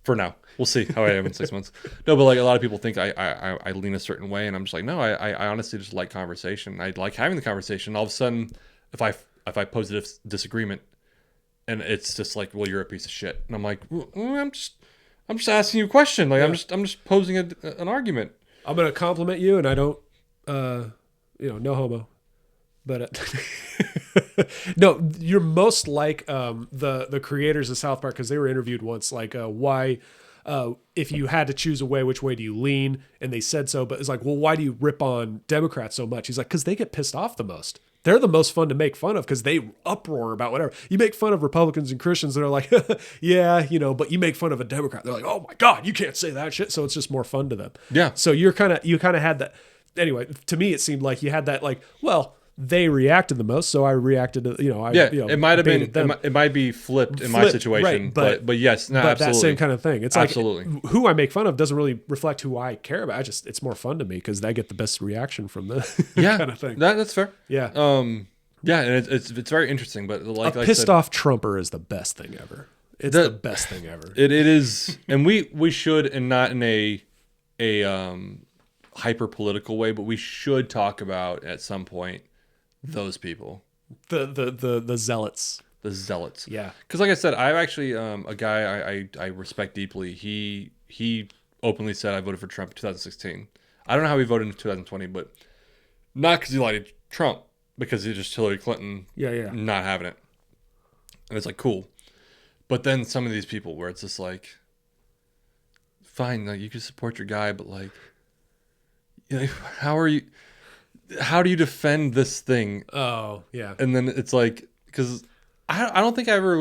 For now. We'll see how I am in 6 months. No, but a lot of people think I lean a certain way, and I'm just like, no, I honestly just like conversation. I like having the conversation. All of a sudden, if I pose a disagreement, and it's just like, well, you're a piece of shit, and I'm like, well, I'm just asking you a question. I'm just posing an argument. I'm gonna compliment you, and I don't, no homo, but no, you're most like the creators of South Park because they were interviewed once, why. If you had to choose a way, which way do you lean? And they said so, but it's like, well, why do you rip on Democrats so much? He's like, because they get pissed off the most. They're the most fun to make fun of because they uproar about whatever. You make fun of Republicans and Christians that are like, yeah, but you make fun of a Democrat. They're like, oh my God, you can't say that shit. So it's just more fun to them. Yeah. So you kind of had that. Anyway, to me, it seemed like you had that well, they reacted the most, so I reacted to, it might have been, it might be flipped in my situation, right, but yes, no, but absolutely. that same kind of thing. It's absolutely. Like who I make fun of doesn't really reflect who I care about. It's more fun to me because I get the best reaction from the kind of thing. That's fair. Yeah. Yeah, and it's very interesting, but a pissed off Trumper is the best thing ever. It's the best thing ever. It is, and we should, and not in a hyper political way, but we should talk about at some point those people, the zealots. The zealots. Yeah. Because like I said, I've actually a guy I respect deeply. He openly said I voted for Trump in 2016. I don't know how he voted in 2020, but not because he liked Trump, because he just Hillary Clinton not having it. And it's like, cool. But then some of these people where it's just like, fine, like you can support your guy, but like, you know, how do you defend this thing? Oh, yeah. And then it's like, because I don't think I ever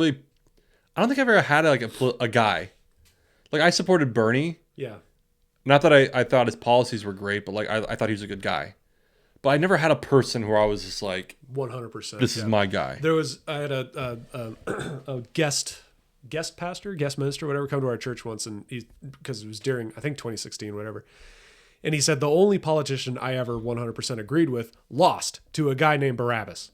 had like a guy. Like I supported Bernie. Yeah. Not that I thought his policies were great, but like I thought he was a good guy. But I never had a person where I was just like, 100%. this is my guy. I had a guest pastor, guest minister, whatever, come to our church once, and because it was during, I think, 2016, whatever. And he said the only politician I ever 100% agreed with lost to a guy named Barabbas.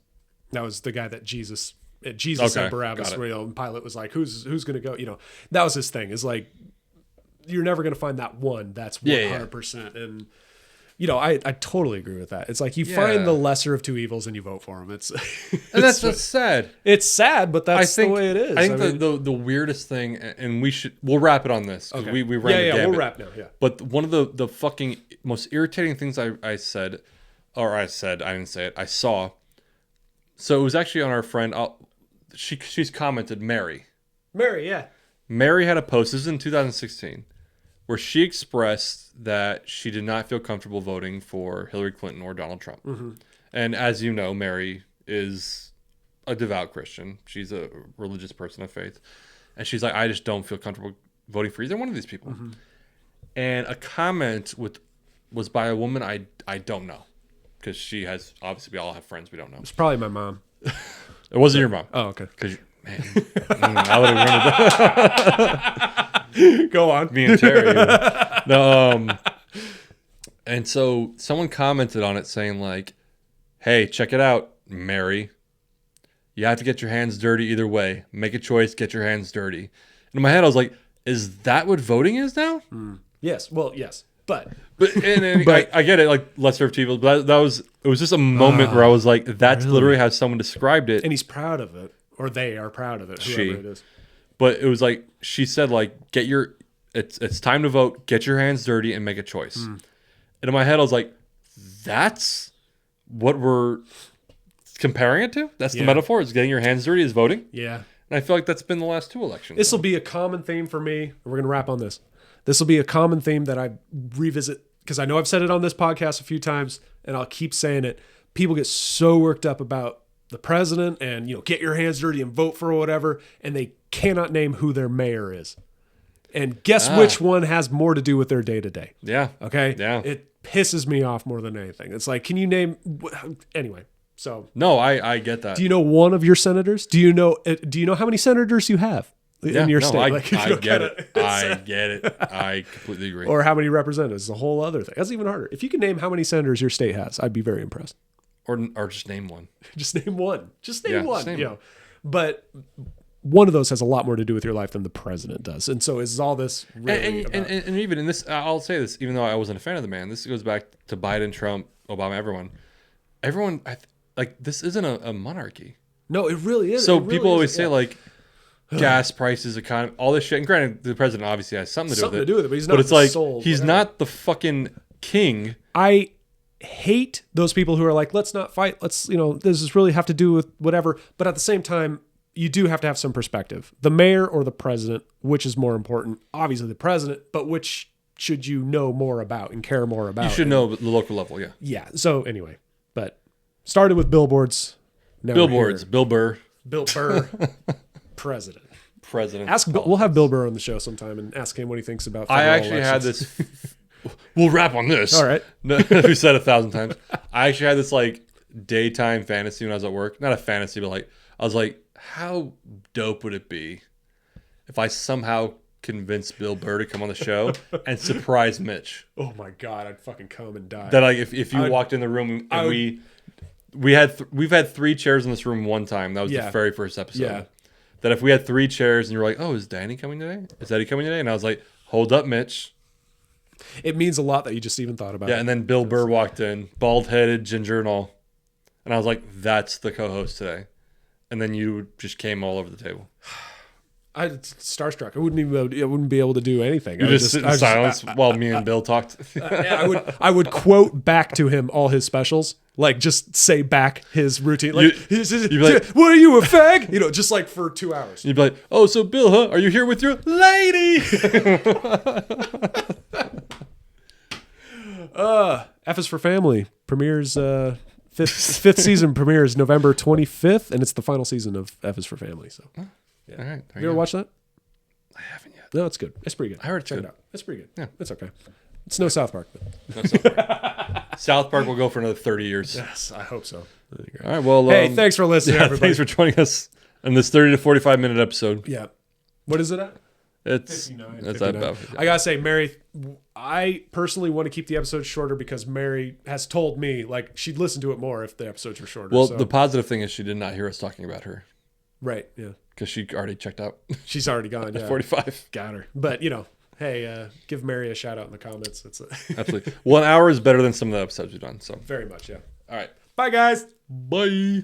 That was the guy that Jesus said Barabbas. You know, and Pilate was like, "Who's going to go?" You know, that was his thing. Is like, you're never going to find that one that's 100%. And you know, I totally agree with that. It's like you find the lesser of two evils and you vote for them. And that's sad. It's sad, but that's the way it is. I think the weirdest thing, and we'll wrap it on this. Okay. We ran the gamut. We'll wrap now. Yeah. But one of the fucking most irritating things I said, I didn't say it. I saw. So it was actually on our friend. She's commented, Mary. Yeah. Mary had a post. This is in 2016. Where she expressed that she did not feel comfortable voting for Hillary Clinton or Donald Trump. Mm-hmm. And as you know, Mary is a devout Christian. She's a religious person of faith. And she's like, I just don't feel comfortable voting for either one of these people. Mm-hmm. And a comment was by a woman I don't know. Because she has, obviously we all have friends we don't know. It's probably my mom. It wasn't your mom. Oh, okay. Because, man, I would have remembered that. Go on. Me and Terry. No, and so someone commented on it saying like, hey, check it out, Mary. You have to get your hands dirty either way. Make a choice, get your hands dirty. And in my head, I was like, is that what voting is now? Yes. Well, yes. But I get it, like lesser of two evils, but it was just a moment where I was like, that's literally how someone described it. And he's proud of it. Or they are proud of it, whoever it is. But it was like, she said, like, it's time to vote, get your hands dirty, and make a choice. And in my head, I was like, that's what we're comparing it to? That's the metaphor, is getting your hands dirty is voting? Yeah. And I feel like that's been the last two elections. This will be a common theme for me. We're going to wrap on this. This will be a common theme that I revisit, because I know I've said it on this podcast a few times, and I'll keep saying it. People get so worked up about the president and, you know, get your hands dirty and vote for whatever, and they cannot name who their mayor is. And guess which one has more to do with their day-to-day? Yeah. Okay? Yeah. It pisses me off more than anything. It's like, can you name... Anyway, so... No, I get that. Do you know one of your senators? Do you know how many senators you have in your state? I get it. I get it. I completely agree. Or how many representatives? It's a whole other thing. That's even harder. If you can name how many senators your state has, I'd be very impressed. Or just name one. Just name one. Just name one. Just name one. But one of those has a lot more to do with your life than the president does. And so is all this really and even in this, I'll say this, even though I wasn't a fan of the man, this goes back to Biden, Trump, Obama, everyone, like, this isn't a monarchy. No, it really is. So people always say like gas prices, economy, all this shit. And granted, the president obviously has something to do with it. But he's not the sole. He's not the fucking king. I hate those people who are like, let's not fight. Let's, you know, this is really have to do with whatever. But at the same time, you do have to have some perspective. The mayor or the president, which is more important? Obviously the president, but which should you know more about and care more about? You should know the local level, yeah. Yeah. So anyway, but started with billboards. Now Billboards, Bill Burr. Bill Burr, president. We'll have Bill Burr on the show sometime and ask him what he thinks about I actually elections. had this... We'll wrap on this. All right. We said 1,000 times. I actually had this like daytime fantasy when I was at work. Not a fantasy, but like I was like, how dope would it be if I somehow convinced Bill Burr to come on the show and surprise Mitch? Oh my God, I'd fucking come and die. That like if you walked in the room and we've had 3 chairs in this room one time. That was the very first episode. Yeah. That if we had 3 chairs and you were like, oh, is Danny coming today? Is Eddie coming today? And I was like, hold up, Mitch. It means a lot that you just even thought about it. Yeah, and then Bill Burr walked in, bald-headed, ginger and all. And I was like, that's the co-host today. And then you just came all over the table. starstruck. I wouldn't be able to do anything. You just sit in silence while me and Bill talked. I would quote back to him all his specials, like just say back his routine. Like, you'd be like, "What are you, a fag?" You know, just like for 2 hours. You'd be like, "Oh, so Bill, huh? Are you here with your lady?" F is for Family premieres fifth season premieres November 25th, and it's the final season of F is for Family. So, yeah. All right, Have you ever watched that? I haven't yet. No, it's good. It's pretty good. I heard it's Check good. it out. It's pretty good. Yeah. It's okay. It's no South Park. But. No, South Park. South Park will go for another 30 years. Yes, I hope so. All right. Well, hey, thanks for listening, everybody. Thanks for joining us in this 30 to 45 minute episode. Yeah. What is it at? It's 59. It's 59. about. I gotta say, Mary, I personally want to keep the episodes shorter because Mary has told me like she'd listen to it more if the episodes were shorter. Well, so. the positive thing is she did not hear us talking about her Right. Yeah. because she already checked out. She's already gone. Yeah. 45. Got her. But hey, give Mary a shout out in the comments. It's Absolutely. 1 hour is better than some of the episodes we've done. So very much. Yeah. all right. Bye, guys. Bye.